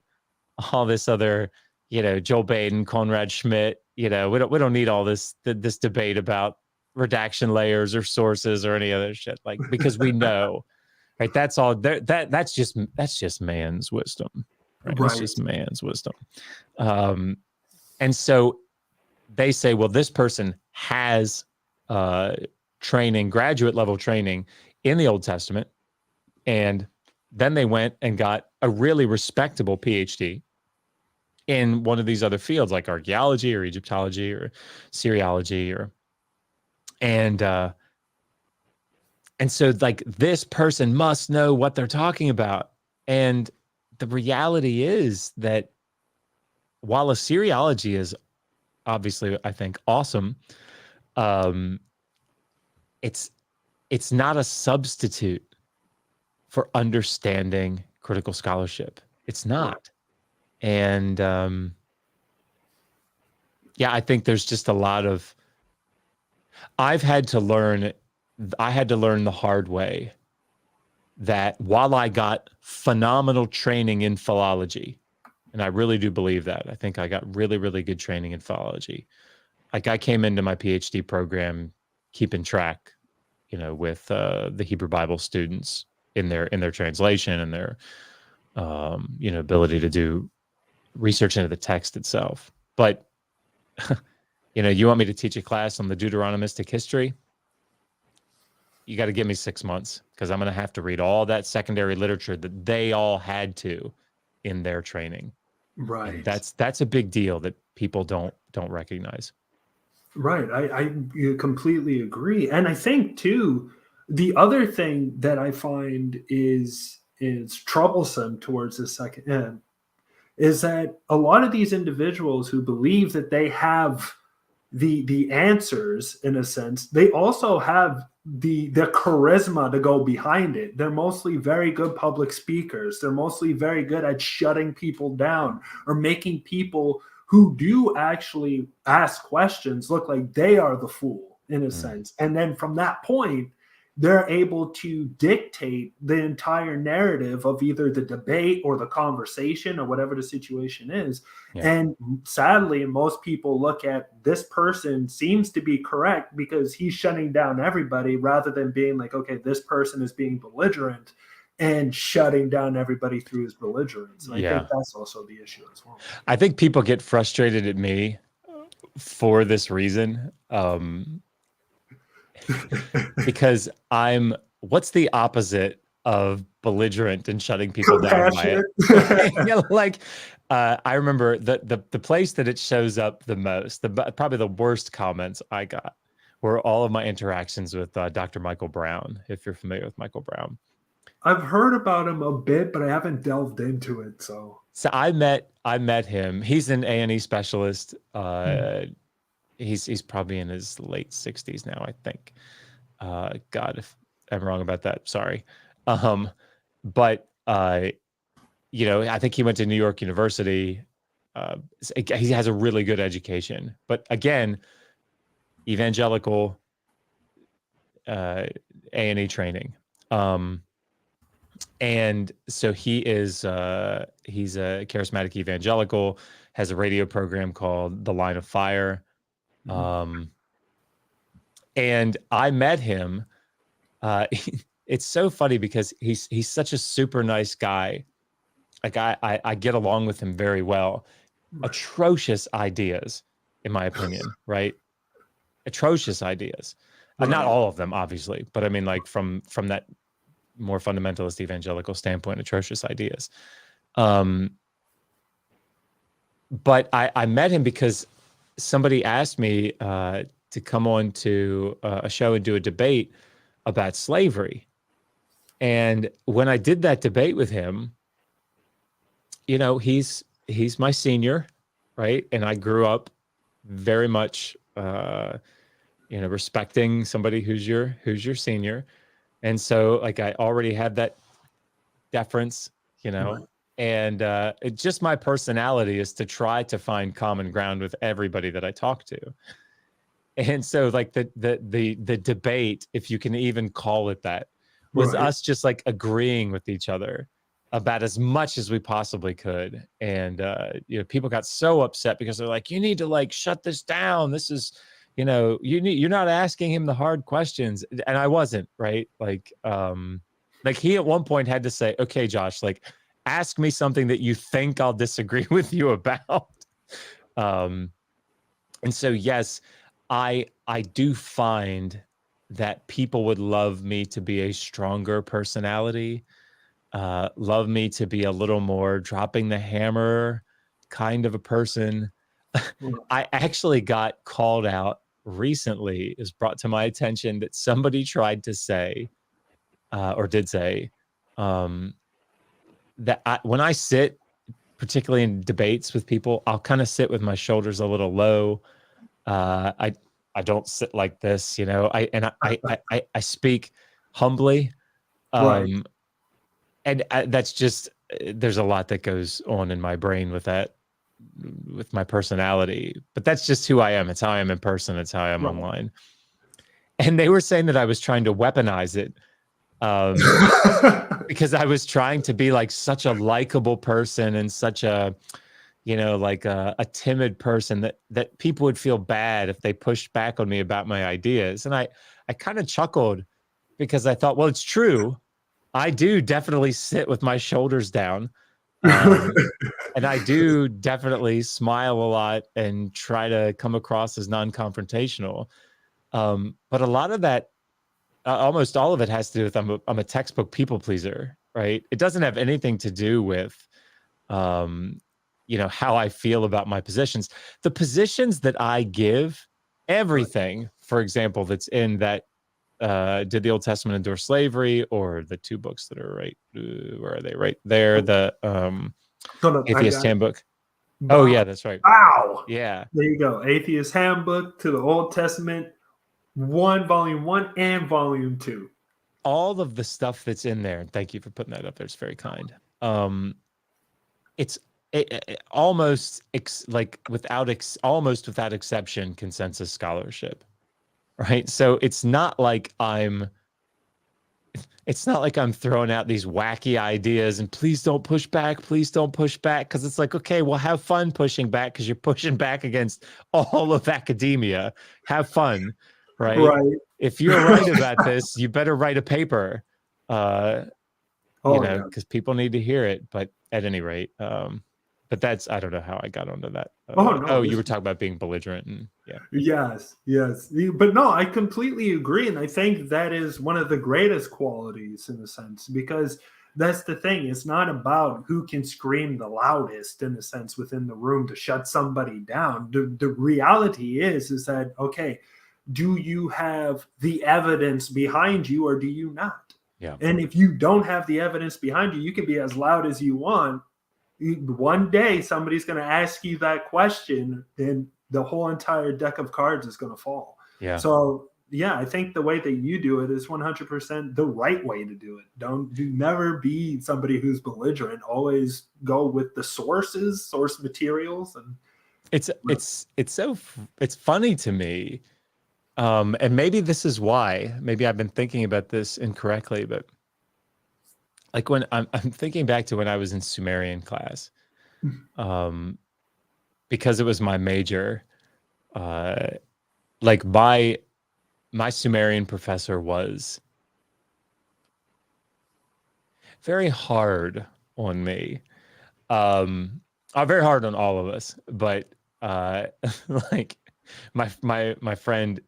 all this other, Joel Baden, Konrad Schmidt. We don't need all this debate about redaction layers or sources or any other shit. Like, because we know, right? That's all. That's just man's wisdom, right? It's just man's wisdom. And so they say, well, this person has training, graduate level training in the Old Testament. And then they went and got a really respectable PhD in one of these other fields, like archaeology or Egyptology or Assyriology, and so, like, this person must know what they're talking about. And the reality is that while Assyriology is obviously, I think, awesome, it's not a substitute for understanding critical scholarship. It's not. And I think there's just a lot of, I had to learn the hard way that while I got phenomenal training in philology, and I really do believe that, I think I got really, really good training in philology. Like, I came into my PhD program keeping track, with the Hebrew Bible students in their translation and their ability to do research into the text itself. But you want me to teach a class on the Deuteronomistic history? You got to give me 6 months, because I'm going to have to read all that secondary literature that they all had to in their training. Right. And that's a big deal that people don't recognize. Right. I completely agree. And I think too, the other thing that I find is troublesome towards the second end is that a lot of these individuals who believe that they have the answers, in a sense, they also have the charisma to go behind it. They're mostly very good public speakers. They're mostly very good at shutting people down or making people who do actually ask questions look like they are the fool, in a sense. And then from that point, they're able to dictate the entire narrative of either the debate or the conversation or whatever the situation is. Yeah. And sadly, most people look at this person seems to be correct because he's shutting down everybody, rather than being like, okay, this person is being belligerent and shutting down everybody through his belligerence. And I think that's also the issue as well. I think people get frustrated at me for this reason. Because what's the opposite belligerent and shutting people down by it. You know, like I remember the place that it shows up the most, probably the worst comments I got were all of my interactions with Dr. Michael Brown, if you're familiar with Michael Brown. I've heard about him a bit, but I haven't delved into it. So I met him. He's an A&E specialist. He's probably in his late 60s now, I think. God, if I'm wrong about that, sorry. But you know, I think he went to New York University. He has a really good education, but again, evangelical A&E training. And so he's a charismatic evangelical, has a radio program called The Line of Fire. And I met him. It's so funny because he's such a super nice guy. Like I get along with him very well. Atrocious ideas, in my opinion, right? Atrocious ideas. Not all of them, obviously, but I mean, like from that more fundamentalist evangelical standpoint, atrocious ideas. But I met him because somebody asked me to come on to a show and do a debate about slavery. And when I did that debate with him, you know, he's my senior, right? And I grew up very much, you know, respecting somebody who's your senior. And so like I already had that deference, you know, right. And it's just my personality is to try to find common ground with everybody that I talk to. And so like the debate, if you can even call it that, was right. Us just like agreeing with each other about as much as we possibly could. And you know, people got so upset because they're like, you need to like shut this down. This is, you know, you're not asking him the hard questions. And I wasn't, right? Like he at one point had to say, okay, Josh, like ask me something that you think I'll disagree with you about. And so, yes, I do find that people would love me to be a stronger personality, love me to be a little more dropping the hammer kind of a person. I actually got called out recently. It was brought to my attention that somebody tried to say, or did say, that when I sit, particularly in debates with people, I'll kind of sit with my shoulders a little low. I don't sit like this, you know. I speak humbly, right. And that's just there's a lot that goes on in my brain with that, with my personality. But that's just who I am. It's how I am in person. It's how I am right. Online. And they were saying that I was trying to weaponize it, because I was trying to be like such a likable person and such a, you know, like a timid person that people would feel bad if they pushed back on me about my ideas. And I kind of chuckled because I thought, well, it's true. I do definitely sit with my shoulders down. And I do definitely smile a lot and try to come across as non-confrontational. But a lot of that, almost all of it has to do with I'm a textbook people pleaser, right? It doesn't have anything to do with, you know, how I feel about my positions. The positions that I give, everything, for example, that's in that, did the Old Testament endure slavery, or the two books that are right, where are they? Right there, the Atheist Handbook. Wow. Oh yeah, that's right. Wow. Yeah. There you go. Atheist Handbook to the Old Testament, volume 1 and volume 2. All of the stuff that's in there, and thank you for putting that up there. It's very kind. It's almost almost without exception consensus scholarship, right? So it's not like I'm throwing out these wacky ideas and please don't push back, because it's like, okay, well, have fun pushing back, because you're pushing back against all of academia. Have fun, right? If you're right about this, you better write a paper, you know, because people need to hear it. But at any rate, But that's, I don't know how I got onto that. No, you were talking about being belligerent. And, yeah. Yes. But no, I completely agree. And I think that is one of the greatest qualities in a sense, because that's the thing. It's not about who can scream the loudest in a sense within the room to shut somebody down. The reality is that, okay, do you have the evidence behind you or do you not? Yeah. And if you don't have the evidence behind you, you can be as loud as you want. One day somebody's going to ask you that question and the whole entire deck of cards is going to fall. Yeah. So yeah, I think the way that you do it is 100% the right way to do it. Do never be somebody who's belligerent. Always go with the source materials. And it's funny to me. And maybe this is why, maybe I've been thinking about this incorrectly, but like when I'm thinking back to when I was in Sumerian class, because it was my major, like my Sumerian professor was very hard on me. Very hard on all of us, but like my friend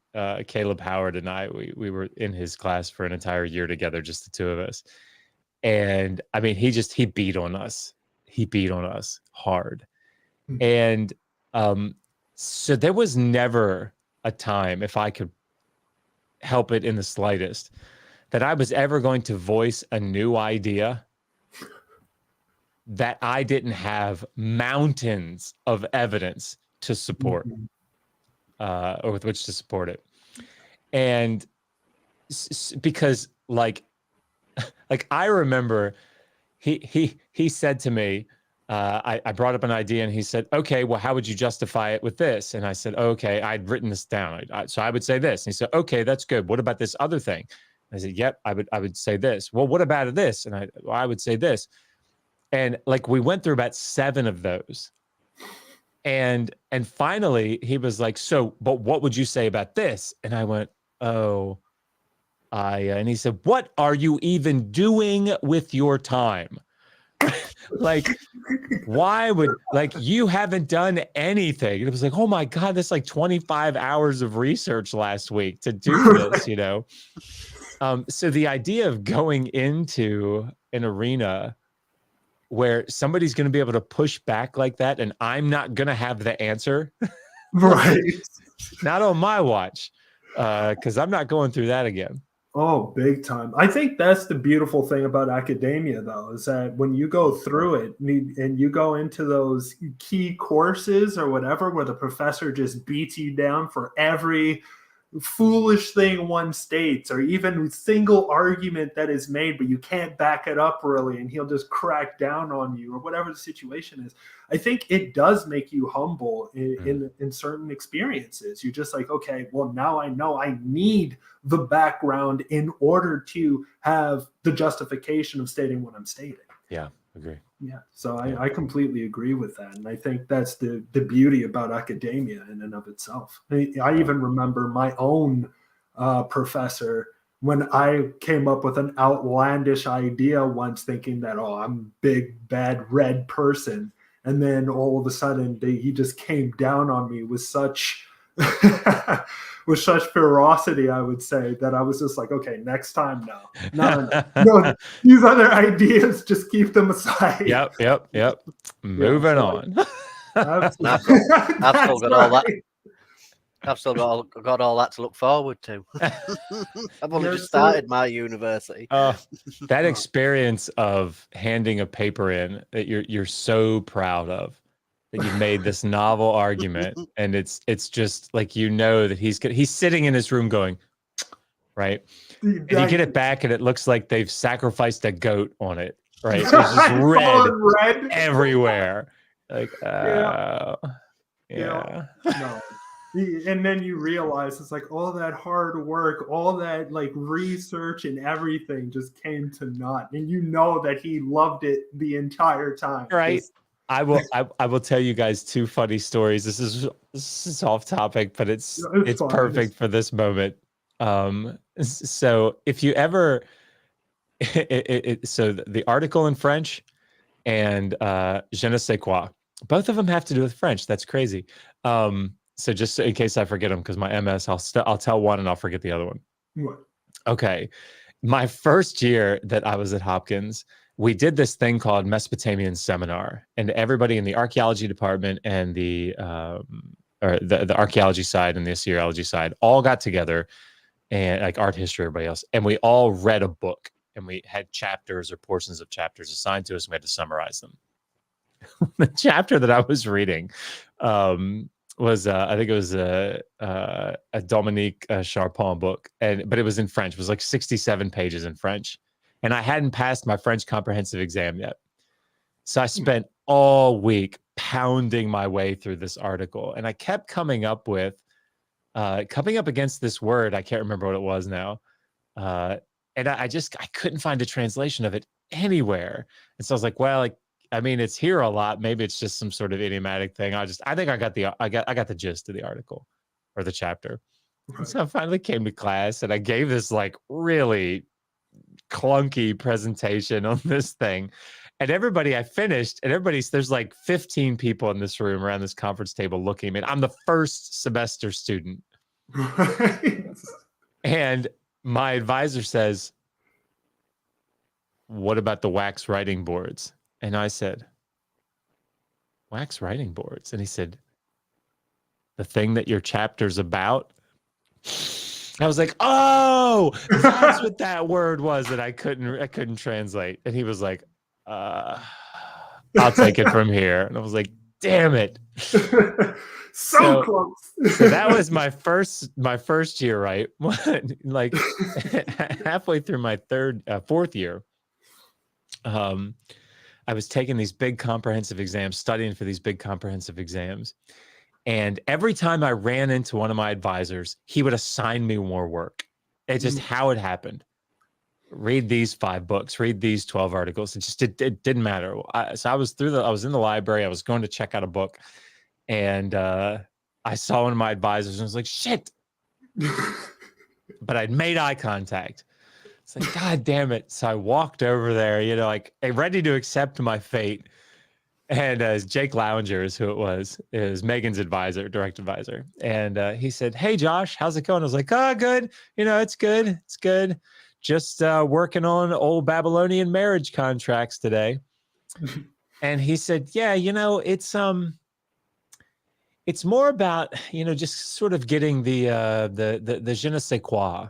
Caleb Howard and I, we were in his class for an entire year together, just the two of us. And I mean, he beat on us. He beat on us hard. And so there was never a time, if I could help it in the slightest, that I was ever going to voice a new idea that I didn't have mountains of evidence to support, or with which to support it. And because like I remember he said to me, I brought up an idea and he said, okay, well, how would you justify it with this? And I said, okay, I'd written this down. So I would say this. And he said, okay, that's good. What about this other thing? And I said, yep, I would say this. Well, what about this? And I would say this. And like, we went through about 7 of those. And finally he was like, so, but what would you say about this? And I went, oh, and he said, what are you even doing with your time? Like, why would, like, you haven't done anything. And it was like, oh my God, that's like 25 hours of research last week to do this, you know? So the idea of going into an arena where somebody's going to be able to push back like that and I'm not going to have the answer. Right. Not on my watch, because I'm not going through that again. Oh, big time. I think that's the beautiful thing about academia, though, is that when you go through it and you go into those key courses or whatever, where the professor just beats you down for every foolish thing one states or even single argument that is made, but you can't back it up really, and he'll just crack down on you or whatever the situation is. I think it does make you humble in certain experiences. You're just like, okay, well, now I know I need the background in order to have the justification of stating what I'm stating. Yeah, agree. Yeah, so I completely agree with that. And I think that's the beauty about academia in and of itself. I even remember my own professor when I came up with an outlandish idea once, thinking that, oh, I'm a big, bad, red person. And then all of a sudden he just came down on me with such with such ferocity, I would say, that I was just like, okay, next time, no, these other ideas, just keep them aside. Yep. Moving on. I've still got all that. I've still got all that to look forward to. I've only just started my university. That experience of handing a paper in that you're so proud of, that you've made this novel argument, and it's just like, you know, that he's sitting in his room going, right, and you get it back and it looks like they've sacrificed a goat on it, right? It's just red everywhere. Like, yeah. No. And then you realize it's like all that hard work, all that like research and everything just came to naught. And you know that he loved it the entire time. Right. I will tell you guys 2 funny stories. This is off topic, but it's perfect for this moment. So if you ever, so the article in French and je ne sais quoi, Both of them have to do with French. That's crazy. So just in case I forget them, because my MS, I'll tell one and I'll forget the other one. What? Okay. My first year that I was at Hopkins, we did this thing called Mesopotamian Seminar, and everybody in the archaeology department and the archaeology side and the Assyriology side all got together, and like art history, everybody else, and we all read a book, and we had chapters or portions of chapters assigned to us, and we had to summarize them. The chapter that I was reading was I think it was a Dominique Charpent book, but it was in French. It was like 67 pages in French, and I hadn't passed my French comprehensive exam yet. So I spent all week pounding my way through this article, and I kept coming up against this word. I can't remember what it was now, and I couldn't find a translation of it anywhere. And so I was like, well, like, I mean, it's here a lot. Maybe it's just some sort of idiomatic thing. I think I got the gist of the article or the chapter. Right. So I finally came to class and I gave this like really clunky presentation on this thing. And I finished, and there's like 15 people in this room around this conference table looking at me. I'm the first semester student. Right. And my advisor says, "What about the wax writing boards?" And I said, "Wax writing boards?" And he said, "The thing that your chapter's about?" I was like, "Oh, that's what that word was that I couldn't translate." And he was like, "I'll take it from here." And I was like, "Damn it." So close. So that was my first year, right? Like halfway through my fourth year, I was taking these big comprehensive exams, studying for these big comprehensive exams. And every time I ran into one of my advisors, he would assign me more work. It's just how it happened. Read these 5 books, read these 12 articles. It didn't matter. So I was in the library. I was going to check out a book, and I saw one of my advisors and I was like, shit. But I'd made eye contact. It's like, God damn it. So I walked over there, like ready to accept my fate. And Jake Lounger is who it was Megan's direct advisor. And he said, "Hey, Josh, how's it going?" I was like, "Oh, good. It's good. It's good. Just working on old Babylonian marriage contracts today." And he said, "Yeah, it's more about, just sort of getting the je ne sais quoi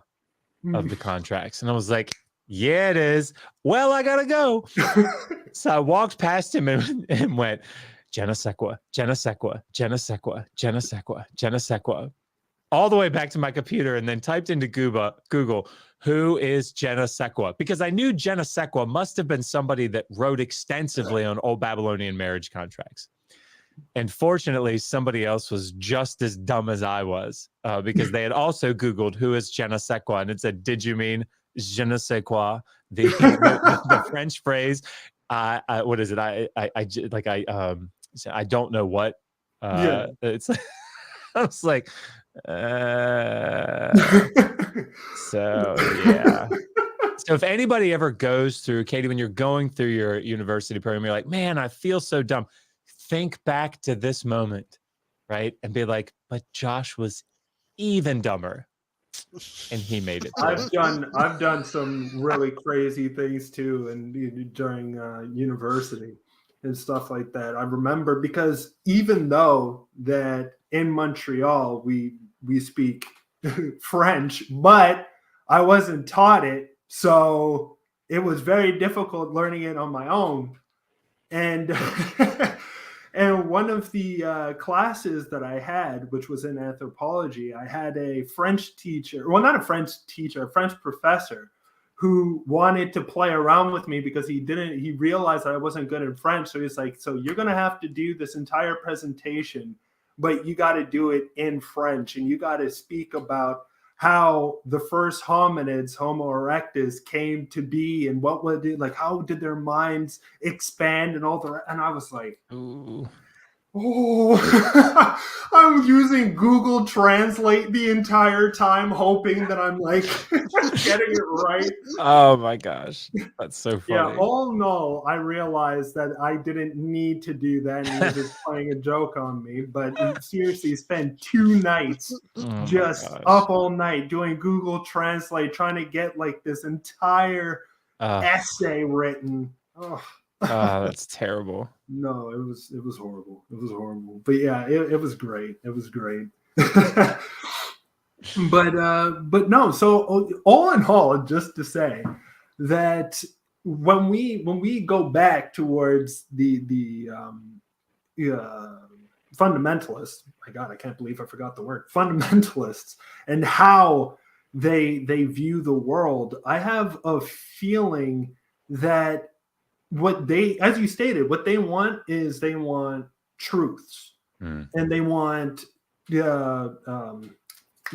of the contracts." And I was like, "Yeah, it is. Well, I gotta go." So I walked past him and went, "Je ne sais quoi, je ne sais quoi, je ne sais quoi, je ne sais quoi, je ne sais quoi," all the way back to my computer, and then typed into Google, "Who is je ne sais quoi?" Because I knew je ne sais quoi must have been somebody that wrote extensively on old Babylonian marriage contracts. And fortunately, somebody else was just as dumb as I was, because they had also Googled "who is je ne sais quoi," and it said, "Did you mean je ne sais quoi?" The French phrase. What is it? I don't know what. It's. I was like, so yeah. So if anybody ever goes through, Katie, when you're going through your university program, you're like, "Man, I feel so dumb." Think back to this moment, right? And be like, "But Josh was even dumber." And he made it. I've done some really crazy things too, and during university and stuff like that. I remember, because even though that in Montreal we speak French, but I wasn't taught it, so it was very difficult learning it on my own. And and one of the classes that I had, which was in anthropology, I had a French teacher, well, not a French teacher, a French professor, who wanted to play around with me because he realized that I wasn't good in French. So he's like, "So you're going to have to do this entire presentation, but you got to do it in French, and you got to speak about how the first hominids, Homo erectus, came to be, and what would it, like, how did their minds expand and all the." And I was like, "Ooh, Oh, I'm using Google Translate the entire time, hoping that I'm like getting it right. Oh my gosh, that's so Yeah, funny. all in all, I realized that I didn't need to do that, and he was just playing a joke on me. But seriously, spent 2 nights Oh just up all night doing Google Translate, trying to get like this entire essay written. Oh. That's terrible. No, it was horrible. It was horrible. But yeah, it was great. It was great. but no, so all in all, just to say that when we go back towards the fundamentalists, my God, I can't believe I forgot the word, fundamentalists, and how they view the world, I have a feeling that what they, as you stated, what they want is they want truths, and they want you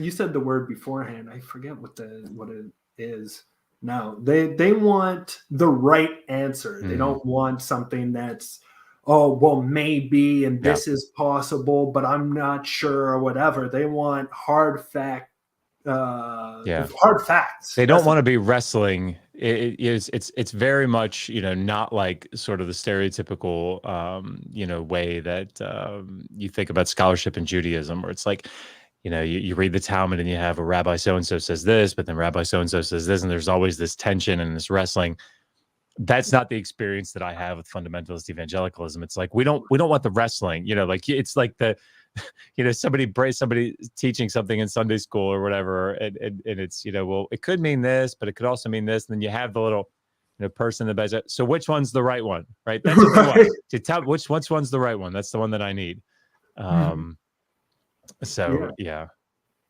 said the word beforehand. I forget what it is now. They want the right answer. They don't want something that's, oh, well, maybe, and this is possible, but I'm not sure, or whatever. They want hard facts. They don't want to be wrestling. It's very much, not like sort of the stereotypical way that you think about scholarship in Judaism, where it's like, you read the Talmud and you have a rabbi so-and-so says this, but then rabbi so-and-so says this, and there's always this tension and this wrestling. That's not the experience that I have with fundamentalist evangelicalism. It's like, we don't want the wrestling, like it's like the, somebody teaching something in Sunday school or whatever, and it's, well, it could mean this, but it could also mean this. And then you have the little, person in the bed. So which one's the right one, right? That's what we want. To tell which one's the right one. That's the one that I need. Yeah.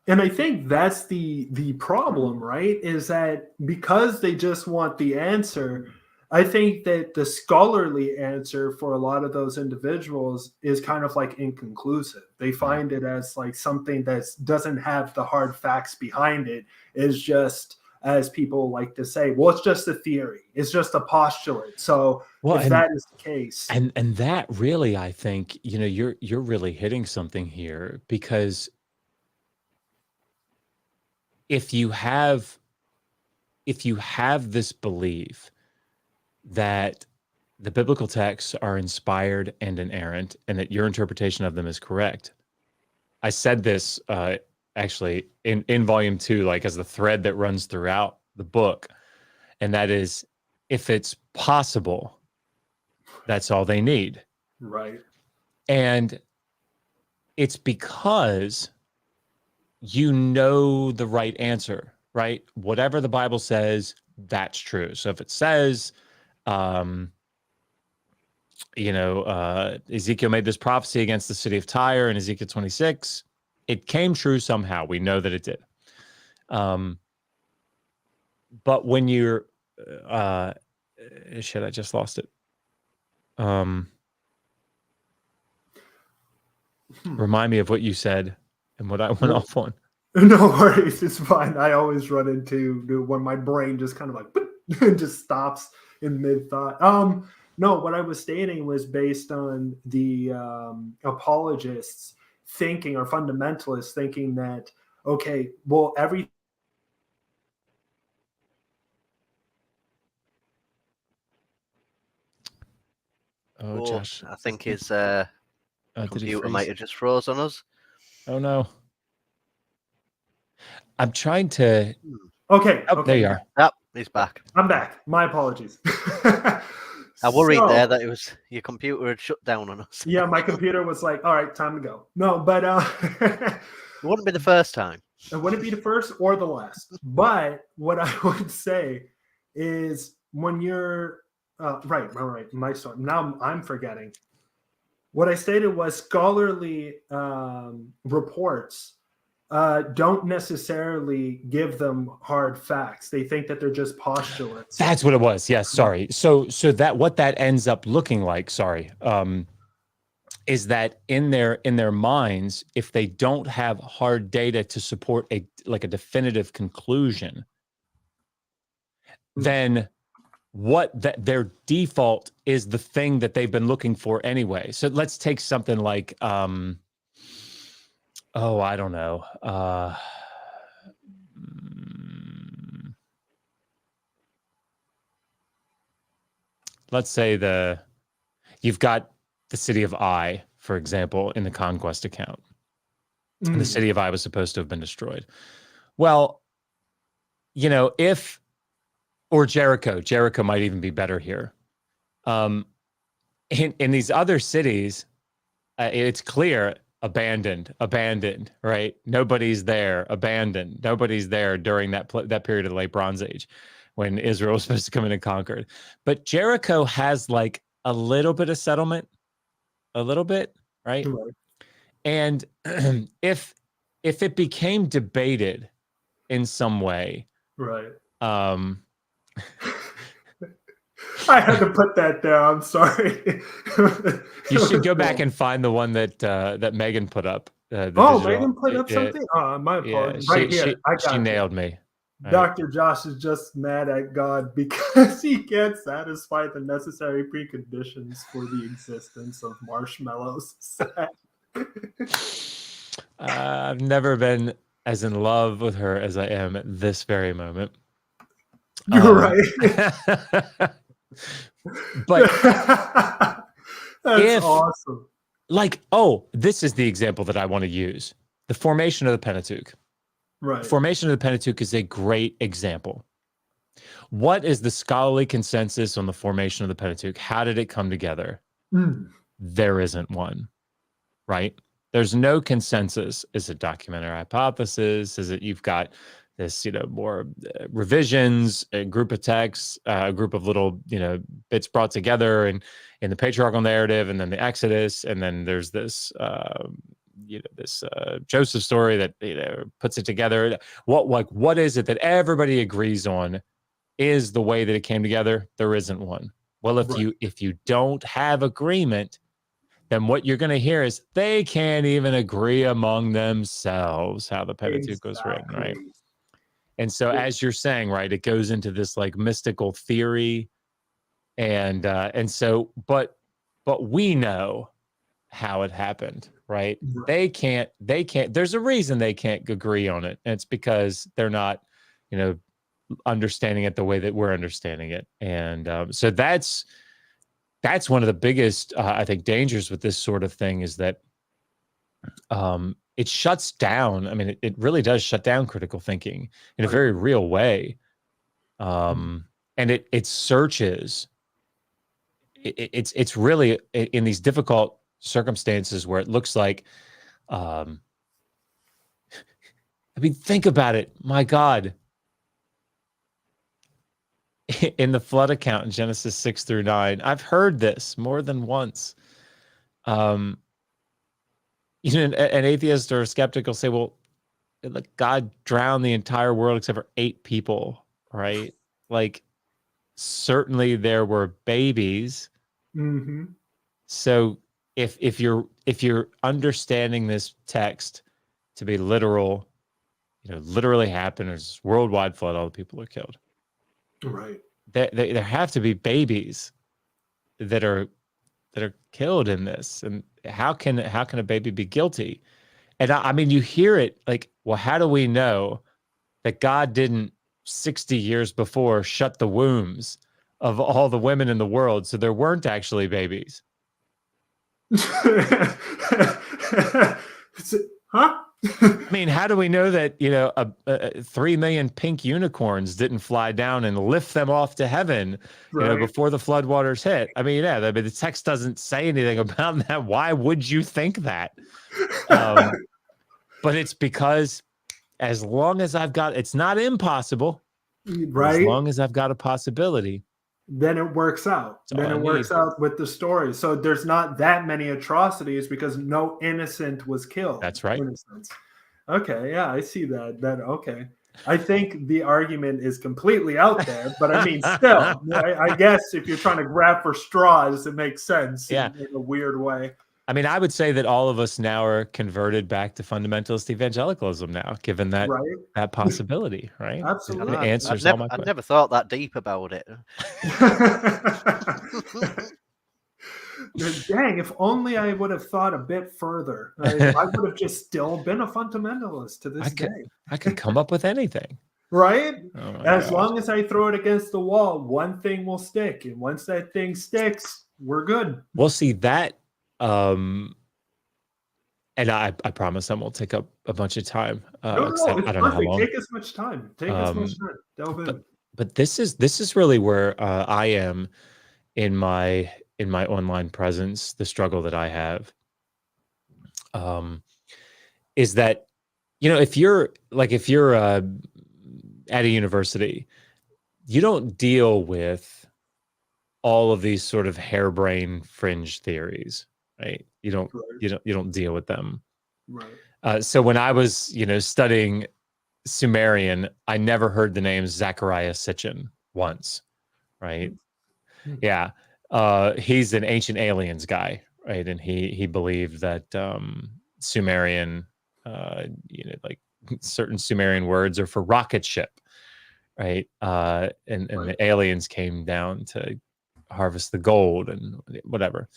And I think that's the problem, right? Is that because they just want the answer, I think that the scholarly answer for a lot of those individuals is kind of like inconclusive. They find it as like something that doesn't have the hard facts behind it. It's just, as people like to say, well, it's just a theory. It's just a postulate. So if that is the case. And that really, I think, you're really hitting something here, because if you have this belief that the biblical texts are inspired and inerrant, and that your interpretation of them is correct. I said this actually in volume 2, like as the thread that runs throughout the book, and that is, if it's possible, that's all they need. Right. And it's because you know the right answer, right? Whatever the Bible says, that's true. So if it says, Ezekiel made this prophecy against the city of Tyre in Ezekiel 26, it came true somehow. We know that it did. But when you're, shit, I just lost it. Remind me of what you said and what I went off on. No worries, it's fine. I always run into when my brain just kind of like just stops in mid-thought. No, what I was stating was based on the apologists thinking, or fundamentalists thinking, that, okay, well, Josh, I think his did he computer freeze? might have just froze on us. Oh no. I'm trying to. Okay. There you are. Yep, he's back. I'm back. My apologies. I worried there that your computer had shut down on us. Yeah, my computer was like, all right, time to go. No, but it wouldn't be the first time. It wouldn't be the first or the last. But what I would say is, when you're right. My story. Now I'm forgetting. What I stated was, scholarly reports don't necessarily give them hard facts. They think that they're just postulates. That's what it was. Yes, sorry. So that what that ends up looking like, is that in their minds, if they don't have hard data to support a definitive conclusion, then their default is the thing that they've been looking for anyway. So let's take something like, I don't know. Let's say you've got the city of Ai, for example, in the conquest account. And the city of Ai was supposed to have been destroyed. Well, or Jericho might even be better here. In these other cities, it's clear, abandoned, right? Nobody's there, abandoned. Nobody's there during that period of the Late Bronze Age when Israel was supposed to come in and conquer. But Jericho has like a little bit of settlement, a little bit, right? And if it became debated in some way, right? I had to put that there. I'm sorry. You should go back and find the one that Megan put up. Megan put up something? My apologies. Yeah, she nailed me. Dr. Josh is just mad at God because he can't satisfy the necessary preconditions for the existence of marshmallows. I've never been as in love with her as I am at this very moment. You're right. But that's awesome. This is the example that I want to use. The formation of the Pentateuch. Right. The formation of the Pentateuch is a great example. What is the scholarly consensus on the formation of the Pentateuch? How did it come together? There isn't one, right? There's no consensus. Is it documentary hypothesis? Is it you've got this, more revisions, a group of texts, a group of little, bits brought together and in the patriarchal narrative, and then the Exodus, and then there's this, this Joseph story that puts it together. What is it that everybody agrees on is the way that it came together? There isn't one. Well, if you don't have agreement, then what you're going to hear is they can't even agree among themselves how the Pentateuch was written, right? And so, as you're saying, right, it goes into this like mystical theory, and so, but we know how it happened, right? They can't. There's a reason they can't agree on it, and it's because they're not, understanding it the way that we're understanding it, and so that's one of the biggest, I think, dangers with this sort of thing is that it shuts down. I mean, it really does shut down critical thinking in a very real way. And it searches. It's really in these difficult circumstances where it looks like, think about it. My God. In the flood account in Genesis 6-9, I've heard this more than once. An atheist or a skeptic will say, well, God drowned the entire world except for 8 people, right? Like, certainly there were babies. Mm-hmm. So if you're understanding this text to be literal, literally happened, there's this worldwide flood, all the people are killed. Right. There have to be babies that are killed in this, and how can a baby be guilty? And I mean, you hear it like, well, how do we know that God didn't 60 years before shut the wombs of all the women in the world, so there weren't actually babies? Huh? I mean, how do we know that 3 million pink unicorns didn't fly down and lift them off to heaven, before the floodwaters hit? I mean, the text doesn't say anything about that. Why would you think that? But it's because as long as it's not impossible, right? As long as I've got a possibility, then it works out. Then it works out with the story. So there's not that many atrocities because no innocent was killed. That's right. Okay, yeah, I see that. Okay. I think the argument is completely out there, but I mean, still, I guess if you're trying to grab for straws, it makes sense in a weird way. I mean, I would say that all of us now are converted back to fundamentalist evangelicalism now, given that Right? that possibility, right? Absolutely. It answers I'd all my never, I'd questions. never thought that deep about it. Dang, if only I would have thought a bit further. I would have just still been a fundamentalist to this day. I could come up with anything. Right? Oh my As gosh. long as I throw it against the wall, one thing will stick. And once that thing sticks, we're good. We'll see that. And I promise I won't take up a bunch of time. No, It's it's I don't know how perfect. long. Take as much time. Take as much time. Delve in. But this is really where I am in my online presence. The struggle that I have is that, if you're at a university, you don't deal with all of these sort of harebrained fringe theories, right? You don't deal with them. Right. So when I was, studying Sumerian, I never heard the name Zechariah Sitchin once, right? Hmm. Yeah. He's an ancient aliens guy, right? And he believed that Sumerian, like certain Sumerian words are for rocket ship, right? And the aliens came down to harvest the gold and whatever.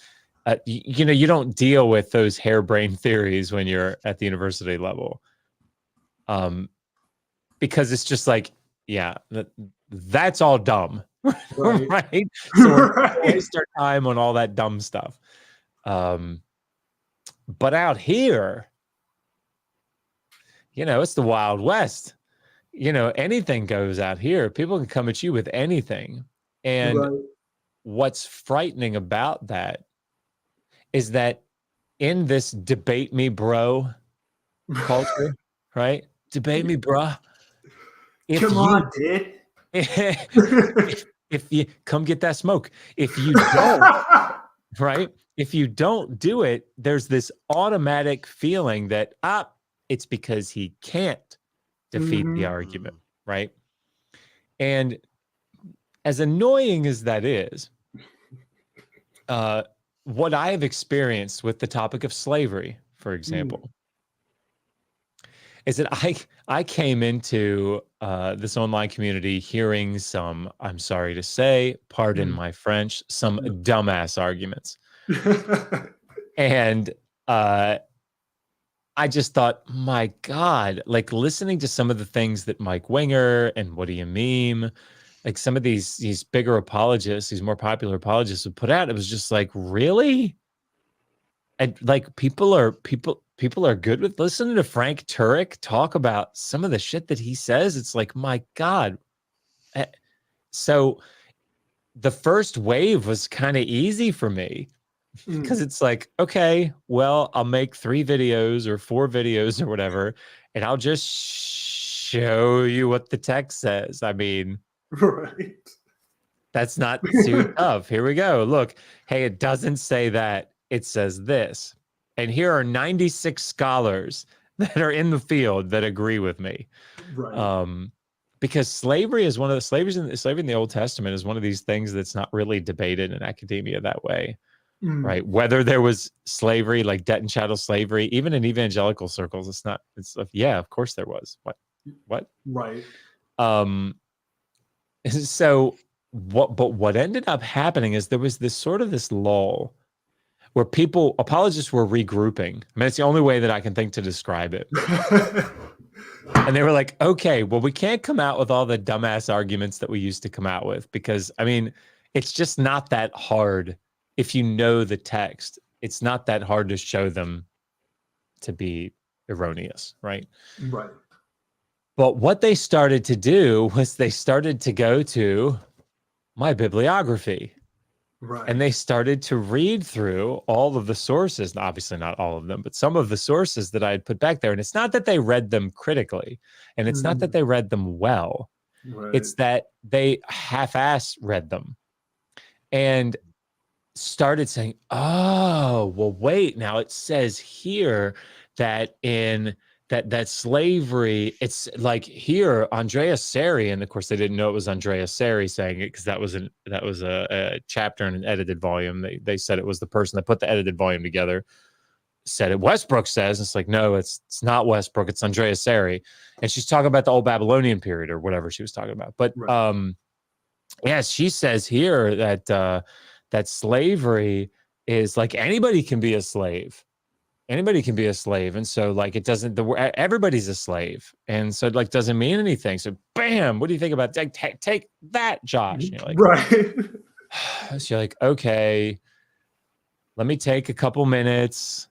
You don't deal with those harebrained theories when you're at the university level, because it's just like, yeah, that's all dumb, Right. right? So we're Right. gonna waste our time on all that dumb stuff. But out here, it's the Wild West. Anything goes out here. People can come at you with anything. And Right. what's frightening about that is that in this debate me bro culture, right? Debate me, bruh. Come on, dude. if you come get that smoke, if you don't, right? If you don't do it, there's this automatic feeling that it's because he can't defeat the argument, right? And as annoying as that is, what I have experienced with the topic of slavery, for example, is that I came into this online community hearing some, I'm sorry to say, pardon my French, some dumbass arguments. And I just thought, my God, like listening to some of the things that Mike Winger and What Do You Meme, like some of these bigger apologists, these more popular apologists would put out, it was just like, really? And like people are good with listening to Frank Turek talk about some of the shit that he says. It's like, my God. So the first wave was kind of easy for me because it's like, okay, well, I'll make 3 videos or 4 videos or whatever, and I'll just show you what the text says. I mean, Right. that's not too tough. Here we go. Look, hey, it doesn't say that. It says this. And here are 96 scholars that are in the field that agree with me. Right. Because slavery is one of the slavery in the Old Testament is one of these things that's not really debated in academia that way, right? Whether there was slavery, like debt and chattel slavery, even in evangelical circles, yeah, of course there was. What? Right. So what ended up happening is there was this lull where apologists were regrouping. I mean, it's the only way that I can think to describe it. And they were like, okay, well, we can't come out with all the dumbass arguments that we used to come out with because, I mean, it's just not that hard. If you know the text, it's not that hard to show them to be erroneous, right? Right. But what they started to do was they started to go to my bibliography. Right. And they started to read through all of the sources, obviously not all of them, but some of the sources that I had put back there. And it's not that they read them critically, and it's not that they read them well. Right. It's that they half-ass read them and started saying, oh, well, wait, now it says here that in that slavery, it's like here, Andrea Seri, and of course they didn't know it was Andrea Seri saying it because that was a chapter in an edited volume. They said it was the person that put the edited volume together, said it. Westbrook says, it's like, no, it's not Westbrook, it's Andrea Seri. And she's talking about the old Babylonian period or whatever she was talking about. But Right. yeah, she says here that that slavery is like anybody can be a slave. Anybody can be a slave. And so like it doesn't, everybody's a slave. And so it like doesn't mean anything. So bam, what do you think about take that, Josh? And you're like, Right. so you're like, okay, let me take a couple minutes,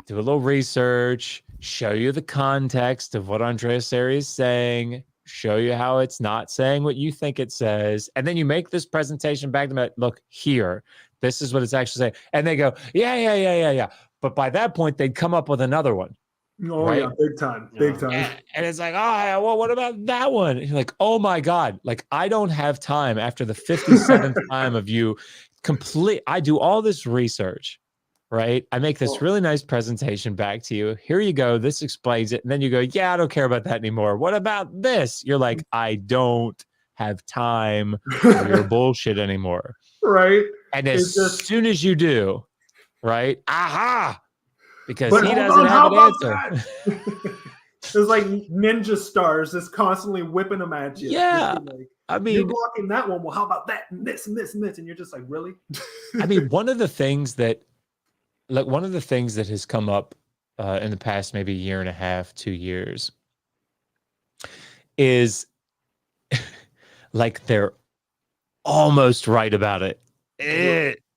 do a little research, show you the context of what Andrea Seri is saying, show you how it's not saying what you think it says. And then you make this presentation back to them. Look here, this is what it's actually saying. And they go, yeah. But by that point, they'd come up with another one. Oh, right? yeah, big time. And it's like, oh, well, what about that one? And you're like, oh my God, like I don't have time after the 57th time of you I do all this research, right? I make this really nice presentation back to you. Here you go. This explains it. And then you go, yeah, I don't care about that anymore. What about this? You're like, I don't have time for your bullshit anymore. Right. And as soon as you do, right? Aha! Because But he doesn't have an answer. It's like ninja stars just constantly whipping them at you. Yeah. Like, I mean, you're blocking that one. Well, how about that? And this and this and this. And you're just like, really? I mean, one of the things that has come up in the past maybe year and a half, 2 years is like they're almost right about it.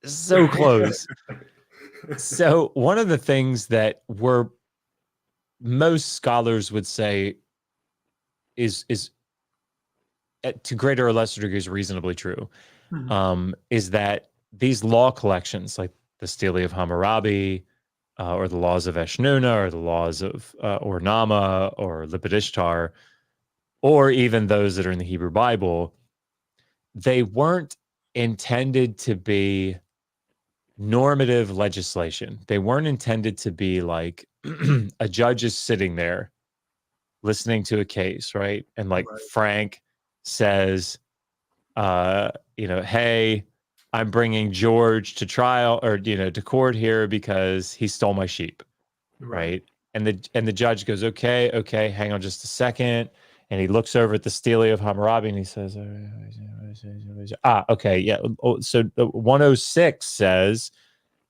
So close. So one of the things that most scholars would say is to greater or lesser degrees reasonably true, is that these law collections like the Stele of Hammurabi or the laws of Eshnunna or the laws of or Nama or Lipit Ishtar, or even those that are in the Hebrew Bible, they weren't intended to be normative legislation. They weren't intended to be like a judge is sitting there listening to a case, right? And like Frank says, hey, I'm bringing George to trial or, to court here because he stole my sheep, right? And the judge goes, okay, hang on just a second. And he looks over at the Stele of Hammurabi and he says, okay, yeah. So 106 says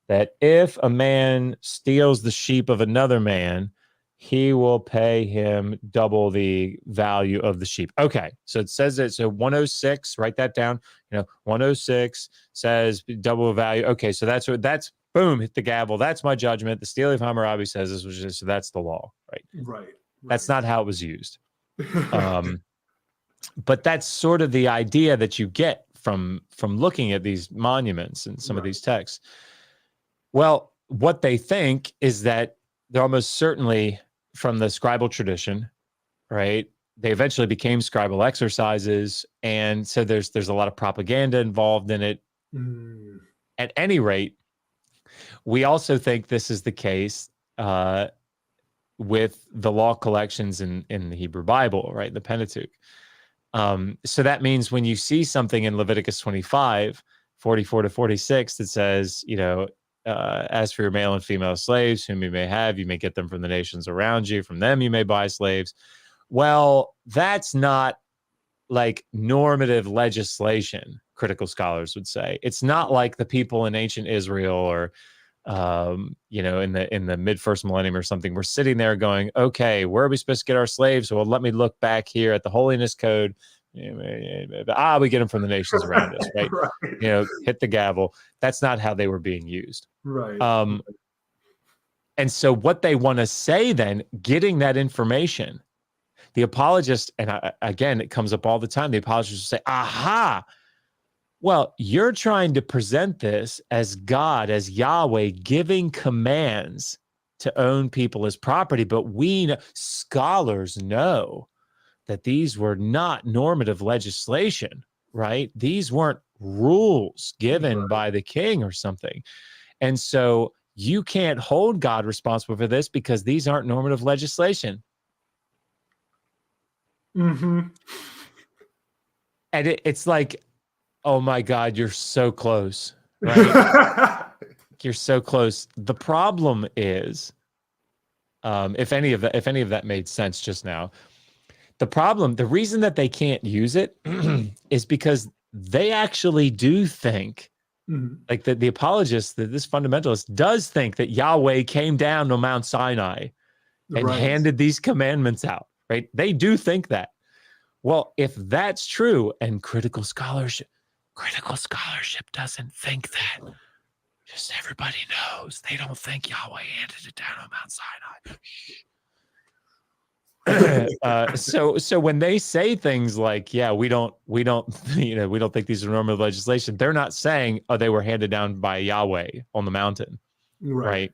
that if a man steals the sheep of another man, he will pay him double the value of the sheep. Okay, so it says that. So 106, write that down. 106 says double the value. Okay, so that's boom, hit the gavel. That's my judgment. The Stele of Hammurabi says this, which is, so that's the law, right? Right. That's not how it was used. But that's sort of the idea that you get from looking at these monuments and some of these texts. Well, what they think is that they're almost certainly from the scribal tradition, right? They eventually became scribal exercises, and so there's a lot of propaganda involved in it. At any rate, we also think this is the case with the law collections in the Hebrew Bible, right? The Pentateuch. So that means when you see something in Leviticus 25, 44 to 46, that says, as for your male and female slaves, whom you may have, you may get them from the nations around you. From them, you may buy slaves. Well, that's not like normative legislation, critical scholars would say. It's not like the people in ancient Israel or in the mid-first millennium or something, we're sitting there going, okay, where are we supposed to get our slaves? Well, let me look back here at the holiness code. We get them from the nations around us, right? Hit the gavel. That's not how they were being used. Right. And so what they want to say then, getting that information, the apologist, and again, it comes up all the time, the apologist will say, aha, well, you're trying to present this as God, as Yahweh, giving commands to own people as property. But scholars know that these were not normative legislation, right? These weren't rules given by the king or something. And so you can't hold God responsible for this because these aren't normative legislation. Mm-hmm. And it's like, oh my God, you're so close, right? You're so close. The problem is, if any of that made sense just now, the reason that they can't use it is because they actually do think, like the apologist, this fundamentalist does think that Yahweh came down to Mount Sinai and handed these commandments out, right? They do think that. Well, if that's true, and critical scholarship doesn't think that. Just everybody knows they don't think Yahweh handed it down on Mount Sinai. So when they say things like, yeah, we don't think these are normal legislation, they're not saying, oh, they were handed down by Yahweh on the mountain, right?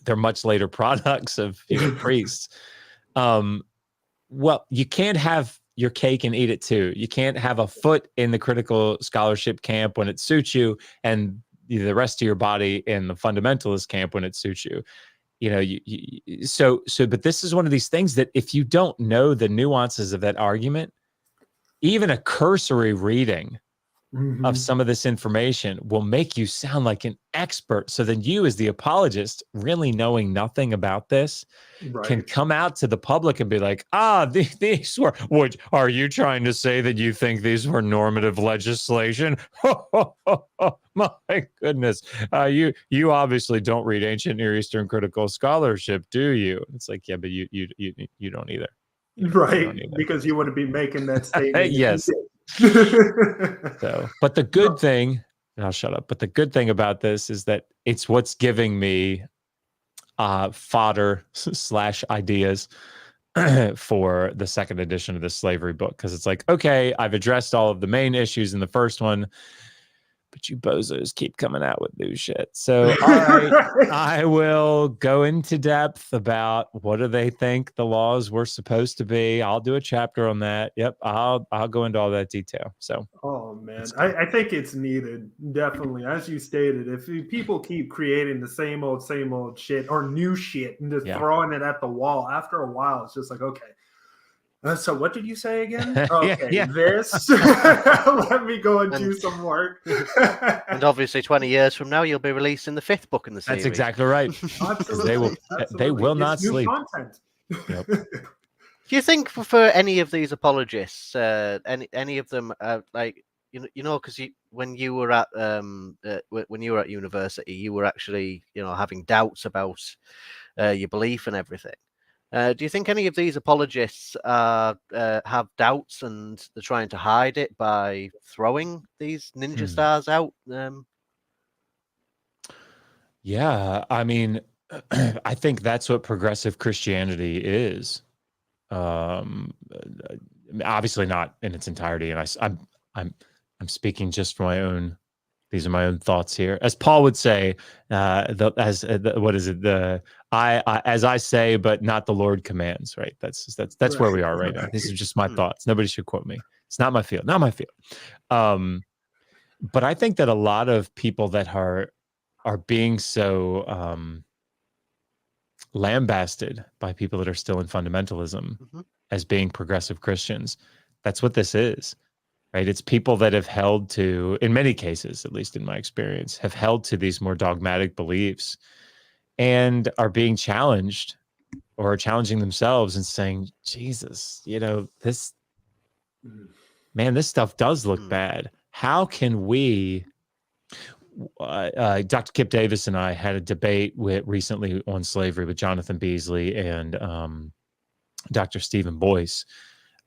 They're much later products of priests. Well, you can't have your cake and eat it too. You can't have a foot in the critical scholarship camp when it suits you, and the rest of your body in the fundamentalist camp when it suits you. But this is one of these things that if you don't know the nuances of that argument, even a cursory reading of some of this information will make you sound like an expert. So then you, as the apologist, really knowing nothing about this, can come out to the public and be like, these were, what, are you trying to say that you think these were normative legislation? My goodness. You obviously don't read ancient Near Eastern critical scholarship, do you? It's like, yeah, but you don't either. Because you wouldn't be making that statement. Yes. But the good thing, and I'll shut up, but the good thing about this is that it's what's giving me fodder / ideas for the second edition of this slavery book, because it's like, okay, I've addressed all of the main issues in the first one, but you bozos keep coming out with new shit. So all right, I will go into depth about what do they think the laws were supposed to be. I'll do a chapter on that. Yep, I'll go into all that detail. So oh man, I think it's needed, definitely. As you stated, if people keep creating the same old shit or new shit and just throwing it at the wall, after a while it's just like, okay, so what did you say again? Okay, this. Let me go and do some work. And obviously 20 years from now, you'll be releasing the 5th book in the series. That's exactly right. Absolutely. They will not sleep. Content. Yep. Do you think for any of these apologists, any of them, like, because when you were at university, you were actually, having doubts about your belief and everything. Do you think any of these apologists have doubts and they're trying to hide it by throwing these ninja stars out? Yeah, I mean, I think that's what progressive Christianity is. Obviously not in its entirety, and I'm speaking just for my own. These are my own thoughts here, as Paul would say. What is it? As I say, but not the Lord commands. Right. That's where we are right now. These are just my thoughts. Nobody should quote me. It's not my field. Not my field. But I think that a lot of people that are being so lambasted by people that are still in fundamentalism as being progressive Christians. That's what this is. Right? It's people that have held to, in many cases, at least in my experience, have held to these more dogmatic beliefs and are being challenged or challenging themselves and saying, Jesus, this stuff does look bad. How can we, Dr. Kip Davis and I had a debate recently on slavery with Jonathan Beasley and Dr. Stephen Boyce,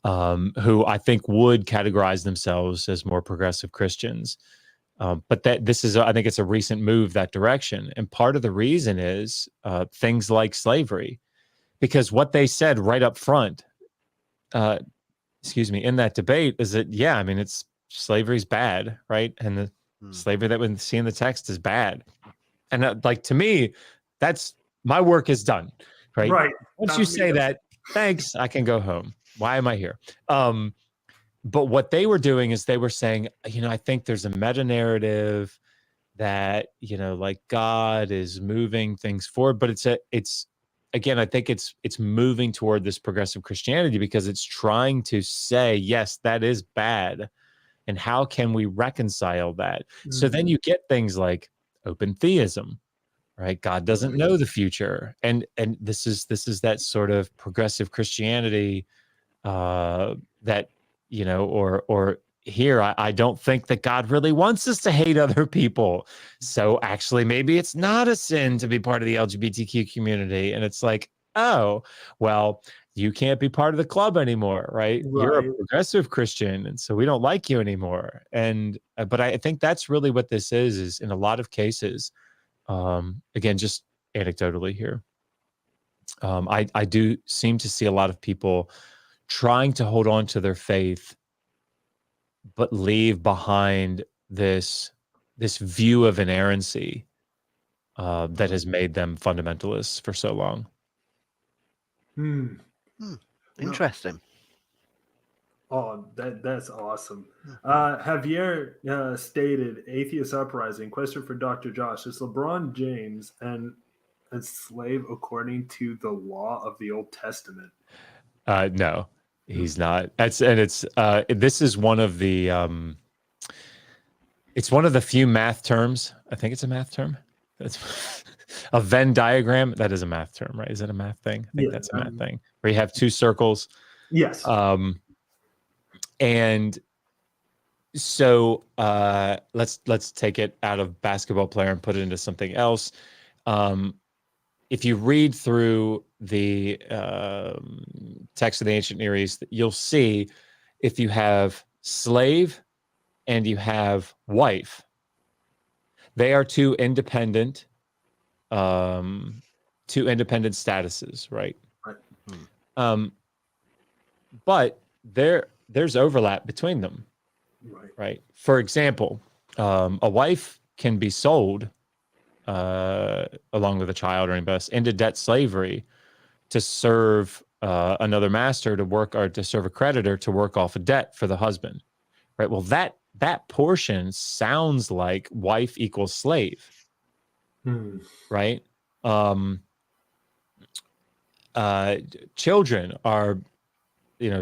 who I think would categorize themselves as more progressive Christians. But I think it's a recent move that direction. And part of the reason is things like slavery, because what they said right up front, in that debate is that, it's slavery's bad, right? And the slavery that we see in the text is bad. And to me, that's my work is done, right? Right. Once you say that, thanks, I can go home. Why am I here? But what they were doing is they were saying, I think there's a meta narrative that, like God is moving things forward, but it's again, I think it's moving toward this progressive Christianity because it's trying to say, yes, that is bad. And how can we reconcile that? So then you get things like open theism, right? God doesn't know the future. And this is that sort of progressive Christianity that, you know, or here, I don't think that God really wants us to hate other people. So actually, maybe it's not a sin to be part of the LGBTQ community. And it's like, oh, well, you can't be part of the club anymore, right? You're a progressive Christian, and so we don't like you anymore. And but I think that's really what this is in a lot of cases. Again, just anecdotally here, I do seem to see a lot of people trying to hold on to their faith, but leave behind this view of inerrancy that has made them fundamentalists for so long. Interesting. Oh, that's awesome. Javier stated, Atheist Uprising, question for Dr. Josh, is LeBron James a slave according to the law of the Old Testament? No, he's not. This is one of the it's one of the few math terms. I think it's a math term. That's a Venn diagram. That is a math term, right? Is it a math thing? I think that's a math thing where you have two circles. Yes. And so let's take it out of basketball player and put it into something else. If you read through the text of the ancient Near East, you'll see if you have slave and you have wife, they are two independent statuses, right? But there's overlap between them, right? For example, a wife can be sold along with a child or anybody else into debt slavery to serve another master to work, or to serve a creditor to work off a debt for the husband, right? Well, that portion sounds like wife equals slave, right? Children are,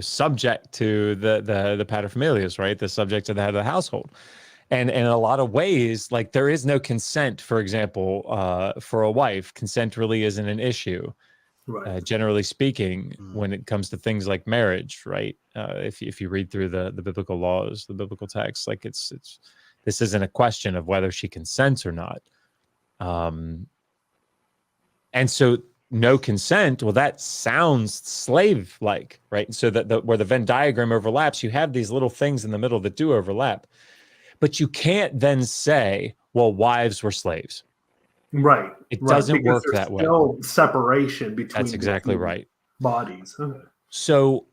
subject to the paterfamilias, right? The subject of the head of the household. And in a lot of ways, like, there is no consent, for example, for a wife. Consent really isn't an issue, generally speaking, when it comes to things like marriage, right? If you read through the biblical laws, the biblical text, like this isn't a question of whether she consents or not. And so no consent, well, that sounds slave-like, right? So that where the Venn diagram overlaps, you have these little things in the middle that do overlap. But you can't then say, well, wives were slaves. Right. It doesn't work that way. Still separation between. That's exactly right. Bodies. So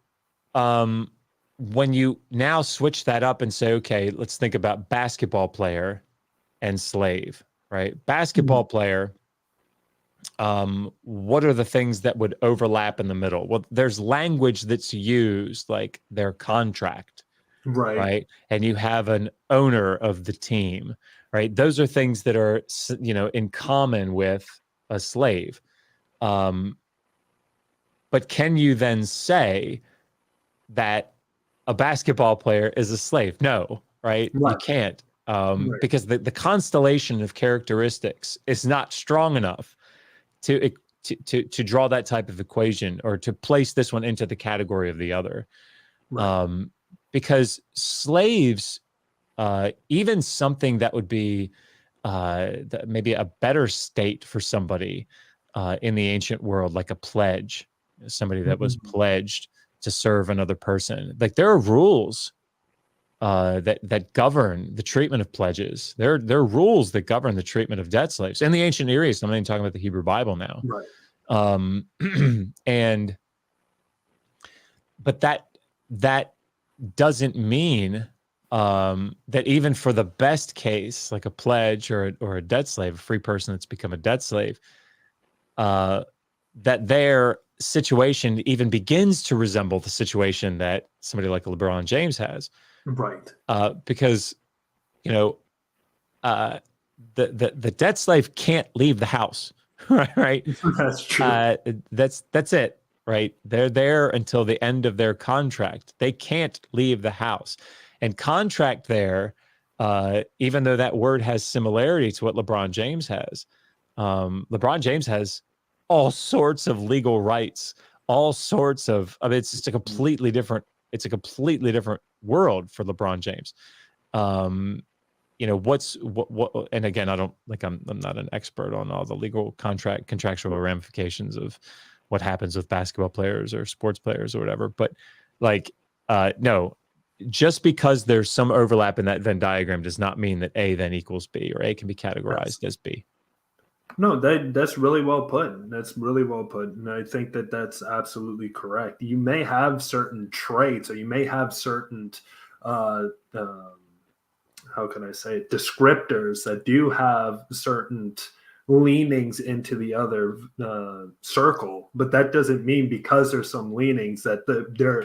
when you now switch that up and say, okay, let's think about basketball player and slave, right? Basketball player, what are the things that would overlap in the middle? Well, there's language that's used, like their contract. Right. And you have an owner of the team, right? Those are things that are, in common with a slave. But can you then say that a basketball player is a slave? No, right? You can't, because the constellation of characteristics is not strong enough to draw that type of equation, or to place this one into the category of the other. Because slaves, even something that would be maybe a better state for somebody in the ancient world, like a pledge, somebody that was pledged to serve another person. Like, there are rules that govern the treatment of pledges. There are rules that govern the treatment of debt slaves in the ancient Near East. I'm not even talking about the Hebrew Bible now. But that doesn't mean that even for the best case, like a pledge or a debt slave, a free person that's become a debt slave, that their situation even begins to resemble the situation that somebody like LeBron James has. Because, the debt slave can't leave the house, right? That's true. That's it, right? They're there until the end of their contract. They can't leave the house. And contract there, even though that word has similarity to what LeBron James has, LeBron James has all sorts of legal rights, all sorts of, I mean, it's just a completely different, it's a completely different world for LeBron James. You know, what, and again, I don't like, I'm not an expert on all the legal contractual ramifications of what happens with basketball players or sports players or whatever. But like, no, just because there's some overlap in that Venn diagram does not mean that A then equals B, or A can be categorized as B. No, that's really well put. That's really well put. And I think that that's absolutely correct. You may have certain traits, or you may have certain, how can I say it, descriptors that do have certain leanings into the other circle, but that doesn't mean because there's some leanings that they're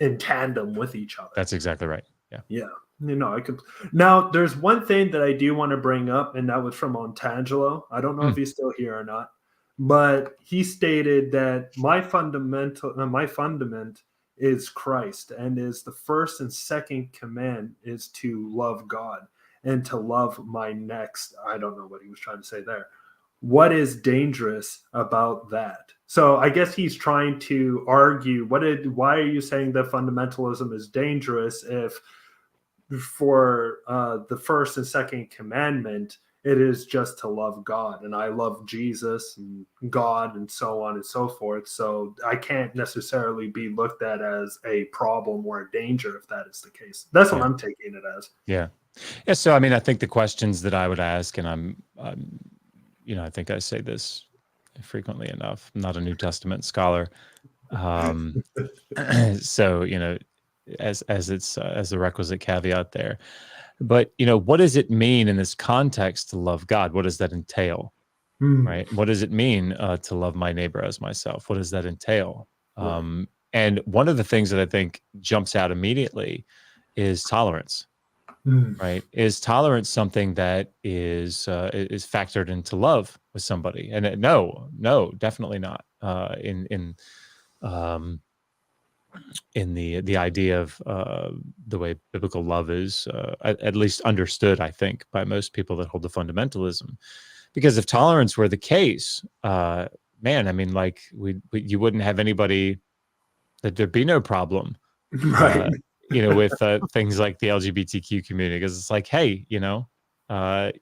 in tandem with each other. That's exactly right. Yeah. Yeah. You know, I could. Now, there's one thing that I do want to bring up, and that was from Montangelo. I don't know if he's still here or not, but he stated that my fundament is Christ, and is the first and second command is to love God and to love my next. I don't know what he was trying to say there. What is dangerous about that? So I guess he's trying to argue, why are you saying that fundamentalism is dangerous if for the first and second commandment, it is just to love God, and I love Jesus and God and so on and so forth. So I can't necessarily be looked at as a problem or a danger if that is the case. That's what I'm taking it as. Yeah. Yeah. So, I mean, I think the questions that I would ask, and I'm you know, I think I say this frequently enough. I'm not a New Testament scholar. So, you know, as it's as the requisite caveat there, but you know, what does it mean in this context to love God? What does that entail? Right? What does it mean to love my neighbor as myself? What does that entail? And one of the things that I think jumps out immediately is tolerance. Right? Is tolerance something that is factored into love with somebody? And no, definitely not. In the idea of the way biblical love is at least understood, I think, by most people that hold to fundamentalism. Because if tolerance were the case, man, I mean, like you wouldn't have anybody, that there'd be no problem, Right. You know, with things like the LGBTQ community, because it's like, hey, you know,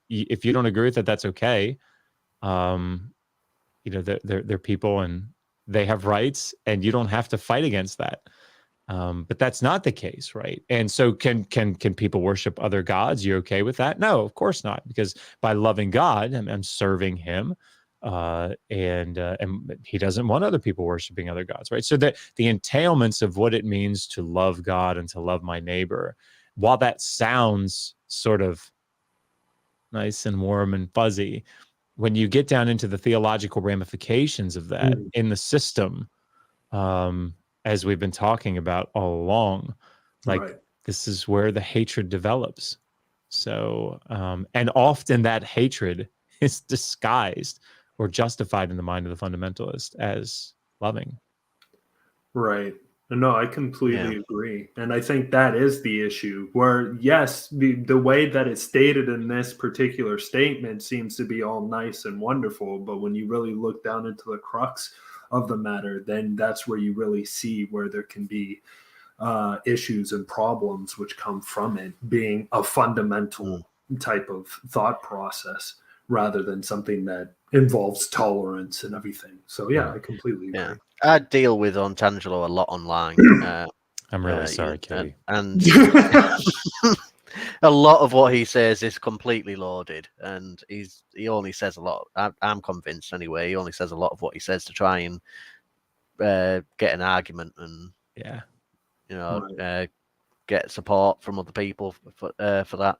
if you don't agree with it, that's okay. You know, they're people and they have rights, and you don't have to fight against that. But that's not the case, right? And so can people worship other gods? You okay with that? No, of course not, because by loving God, I'm serving him, and he doesn't want other people worshiping other gods, right? So that the entailments of what it means to love God and to love my neighbor, while that sounds sort of nice and warm and fuzzy, when you get down into the theological ramifications of that in the system, as we've been talking about all along, like this is where the hatred develops. So, and often that hatred is disguised or justified in the mind of the fundamentalist as loving. Right. No, I completely agree. And I think that is the issue where, yes, the way that it's stated in this particular statement seems to be all nice and wonderful. But when you really look down into the crux of the matter, then that's where you really see where there can be issues and problems which come from it being a fundamental type of thought process rather than something that involves tolerance and everything. So, yeah, I completely agree. I deal with Ontangelo a lot online. I'm really sorry, Katie. And a lot of what he says is completely lauded, and he only says a lot. I'm convinced anyway. He only says a lot of what he says to try and get an argument and you know get support from other people for that.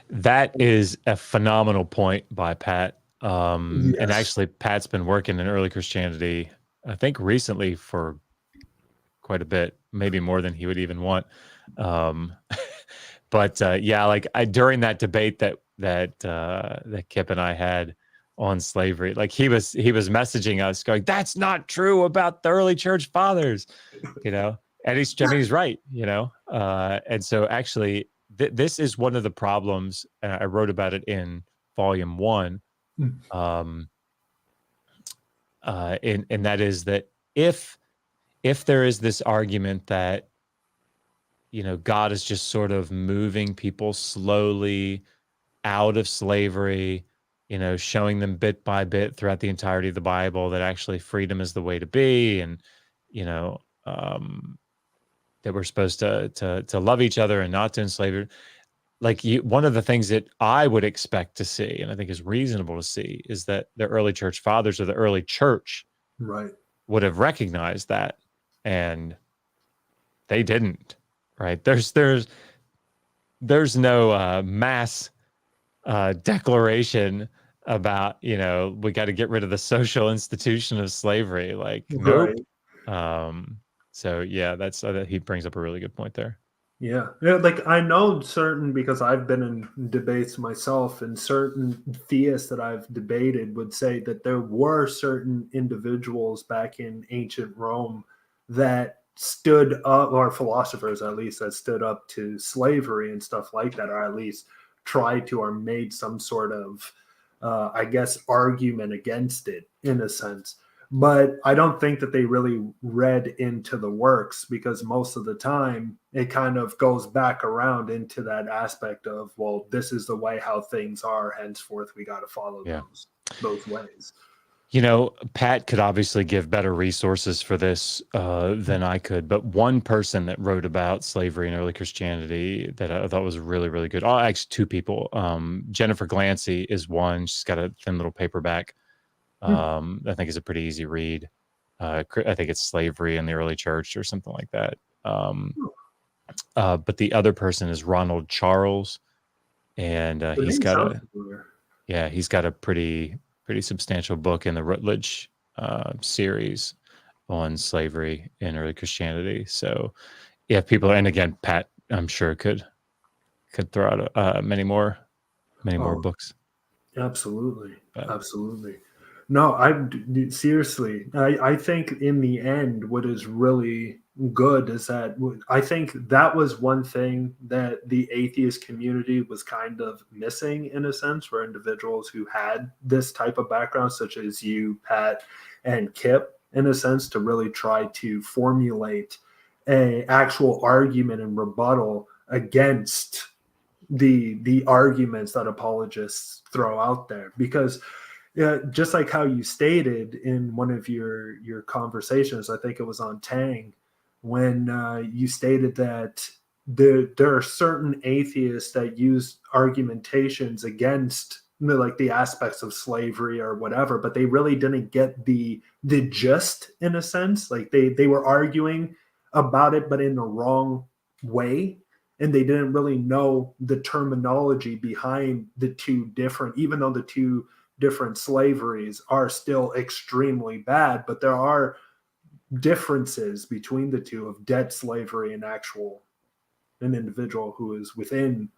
That is a phenomenal point by Pat. And actually, Pat's been working in early Christianity, I think, recently for quite a bit, maybe more than he would even want. But yeah, like during that debate that Kip and I had on slavery. Like he was messaging us going, that's not true about the early church fathers, and he's right, and so actually this is one of the problems, and I wrote about it in volume 1, and that is that if there is this argument that God is just sort of moving people slowly out of slavery, showing them bit by bit throughout the entirety of the Bible that actually freedom is the way to be, and that we're supposed to love each other and not to enslave. Like one of the things that I would expect to see, and I think is reasonable to see, is that the early church fathers or the early church would have recognized that, and they didn't. Right? There's no mass declaration about we got to get rid of the social institution of slavery. Like nope. So yeah, that's he brings up a really good point there. Yeah, like I know certain, because I've been in debates myself, and certain theists that I've debated would say that there were certain individuals back in ancient Rome that stood up, or philosophers at least, that stood up to slavery and stuff like that, or at least tried to, or made some sort of, I guess, argument against it in a sense. But I don't think that they really read into the works, because most of the time it kind of goes back around into that aspect of, well, this is the way how things are, henceforth we got to follow those ways. Pat could obviously give better resources for this than I could, but one person that wrote about slavery and early Christianity that I thought was really, really good. Oh, actually, two people. Jennifer Glancy is one. She's got a thin little paperback. I think it's a pretty easy read. I think it's Slavery in the Early Church or something like that. But the other person is Ronald Charles, and he's got a pretty substantial book in the Routledge series on slavery in early Christianity. So yeah, people, and again, Pat, I'm sure could throw out many more books. Absolutely. No, seriously, I think in the end, what is really good is that I think that was one thing that the atheist community was kind of missing, in a sense, for individuals who had this type of background, such as you, Pat, and Kip, in a sense, to really try to formulate an actual argument and rebuttal against the arguments that apologists throw out there. Because just like how you stated in one of your conversations, I think it was on Tang, when you stated that there are certain atheists that use argumentations against the aspects of slavery or whatever, but they really didn't get the gist, in a sense. Like they were arguing about it, but in the wrong way. And they didn't really know the terminology behind the two different, even though the two different slaveries are still extremely bad, but there are differences between the two of debt slavery and actual an individual who is within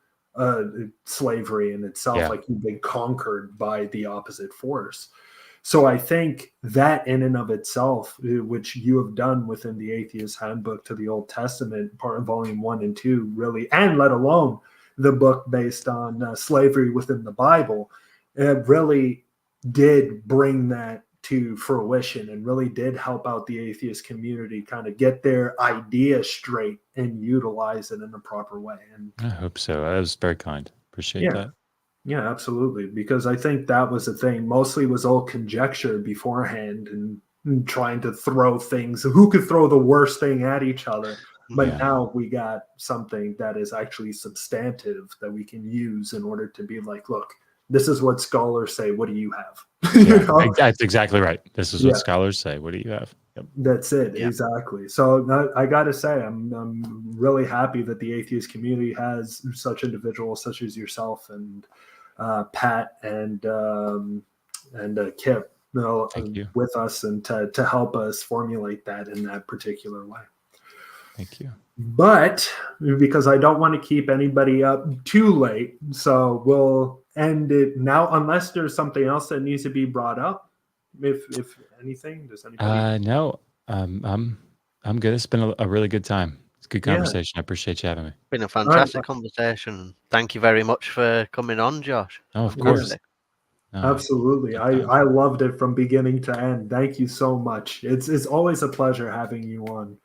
slavery in itself, like you've been conquered by the opposite force. So I think that in and of itself, which you have done within the Atheist Handbook to the Old Testament, part of volume 1 and 2, really, and let alone the book based on slavery within the Bible, it really did bring that to fruition and really did help out the atheist community kind of get their ideas straight and utilize it in a proper way. And I hope so. That was very kind. Appreciate that. Yeah, absolutely. Because I think that was the thing. Mostly was all conjecture beforehand and trying to throw things. Who could throw the worst thing at each other? But now we got something that is actually substantive that we can use in order to be like, look, this is what scholars say. What do you have? That's exactly right. This is what scholars say. What do you have? Yep. That's it. Yep. Exactly. So I got to say, I'm really happy that the atheist community has such individuals such as yourself and Pat and Kip, with us and to help us formulate that in that particular way. Thank you. But because I don't want to keep anybody up too late, so we'll end it now, unless there's something else that needs to be brought up. If anything, does anybody? No, I'm good. It's been a really good time. It's a good conversation. I appreciate you having me. Been a fantastic conversation. Thank you very much for coming on, Josh. Oh, of course. Absolutely. I loved it from beginning to end. Thank you so much. It's always a pleasure having you on,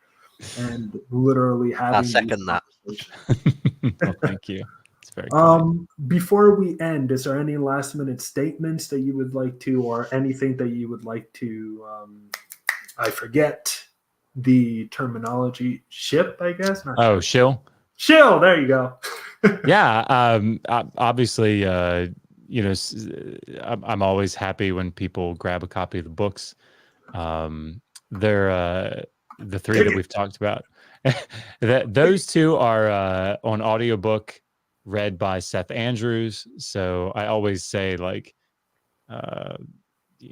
and literally having. I second that. Well, thank you. It's very kind. Before we end, is there any last minute statements that you would like to, or anything that you would like to? I forget the terminology. Ship, I guess. Oh, shill. Shill. There you go. Yeah. Obviously, I'm always happy when people grab a copy of the books. They're the three that we've talked about. Those two are on audiobook, read by Seth Andrews. So I always say, like,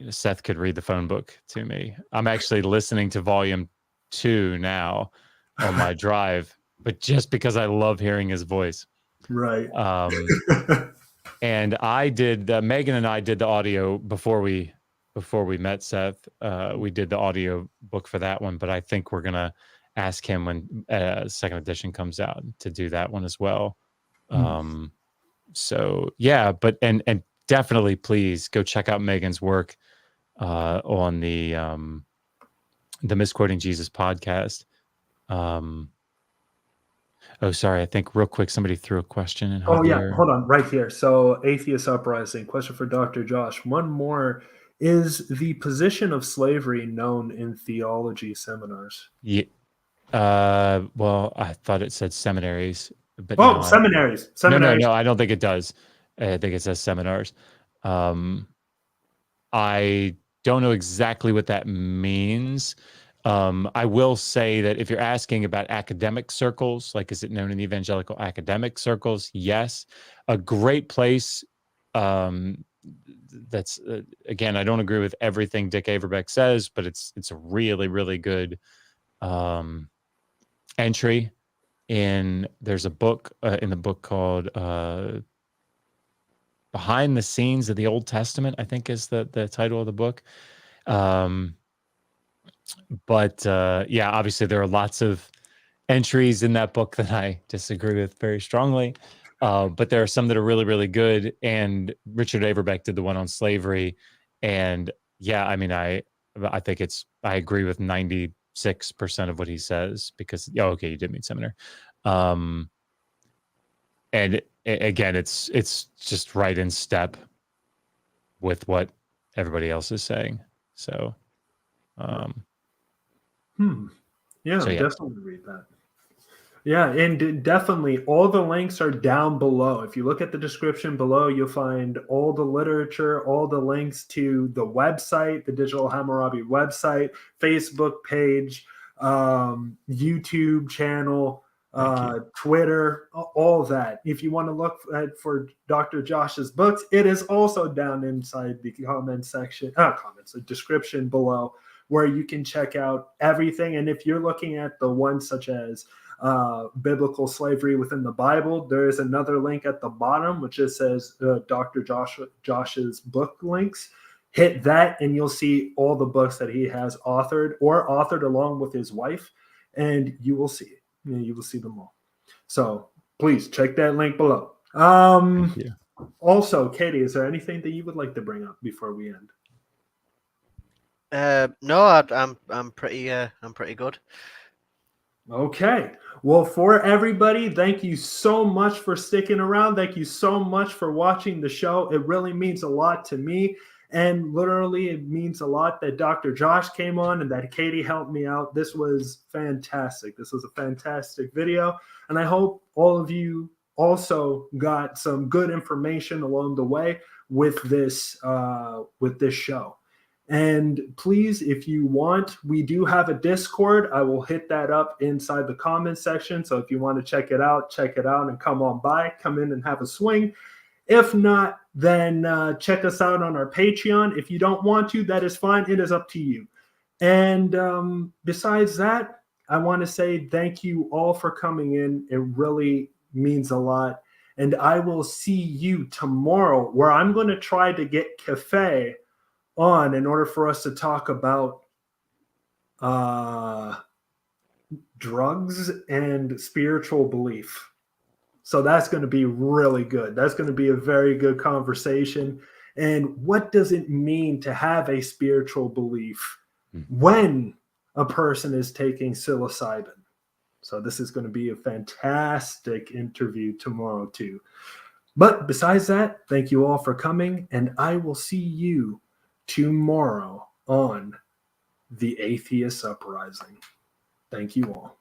Seth could read the phone book to me. I'm actually listening to volume 2 now on my drive, but just because I love hearing his voice. Right. And I did, Megan and I did the audio before we met Seth. We did the audio book for that one, but I think we're going to ask him when second edition comes out to do that one as well. So yeah, but, and definitely please go check out Megan's work on the Misquoting Jesus podcast. Oh, sorry. I think real quick, somebody threw a question in. Oh, yeah. Hold on. Right here. So Atheist Uprising, question for Dr. Josh. One more. Is the position of slavery known in theology seminars? Yeah. Well, I thought it said seminaries. But no, seminaries. No, I don't think it does. I think it says seminars. I don't know exactly what that means. I will say that if you're asking about academic circles, like is it known in evangelical academic circles? Yes. A great place. That's again, I don't agree with everything Dick Averbeck says, but it's a really, really good entry. There's a book in the book called Behind the Scenes of the Old Testament, I think is the title of the book. But yeah, obviously there are lots of entries in that book that I disagree with very strongly. But there are some that are really, really good. And Richard Averbeck did the one on slavery. And yeah, I mean, I think I agree with 96% of what he says because, okay, you did mean seminar. And again, it's just right in step with what everybody else is saying. So, yeah, definitely read that. Yeah, and definitely all the links are down below. If you look at the description below, you'll find all the literature, all the links to the website, the Digital Hammurabi website, Facebook page, YouTube channel, Twitter, all that. If you want to look for Dr. Josh's books, it is also down inside the the description below, where you can check out everything. And if you're looking at the ones such as biblical slavery within the Bible, there is another link at the bottom which just says Dr. Josh's book links. Hit that and you'll see all the books that he has authored or authored along with his wife, and you will see it. You will see them all. So please check that link below. Thank you. Also, Katie, is there anything that you would like to bring up before we end? No, I'm pretty good. Okay. Well, for everybody, thank you so much for sticking around. Thank you so much for watching the show. It really means a lot to me. And literally, it means a lot that Dr. Josh came on and that Katie helped me out. This was fantastic. This was a fantastic video. And I hope all of you also got some good information along the way with this show. And please, if you want, we do have a Discord. I will hit that up inside the comments section. So if you want to check it out and come on by, come in and have a swing. If not, then check us out on our Patreon. If you don't want to, that is fine. It is up to you. And besides that, I want to say thank you all for coming in. It really means a lot. And I will see you tomorrow, where I'm going to try to get Cafe on in order for us to talk about drugs and spiritual belief. So that's going to be really good. That's going to be a very good conversation. And what does it mean to have a spiritual belief when a person is taking psilocybin? So this is going to be a fantastic interview tomorrow too. But besides that, thank you all for coming, and I will see you tomorrow on the Atheist Uprising. Thank you all.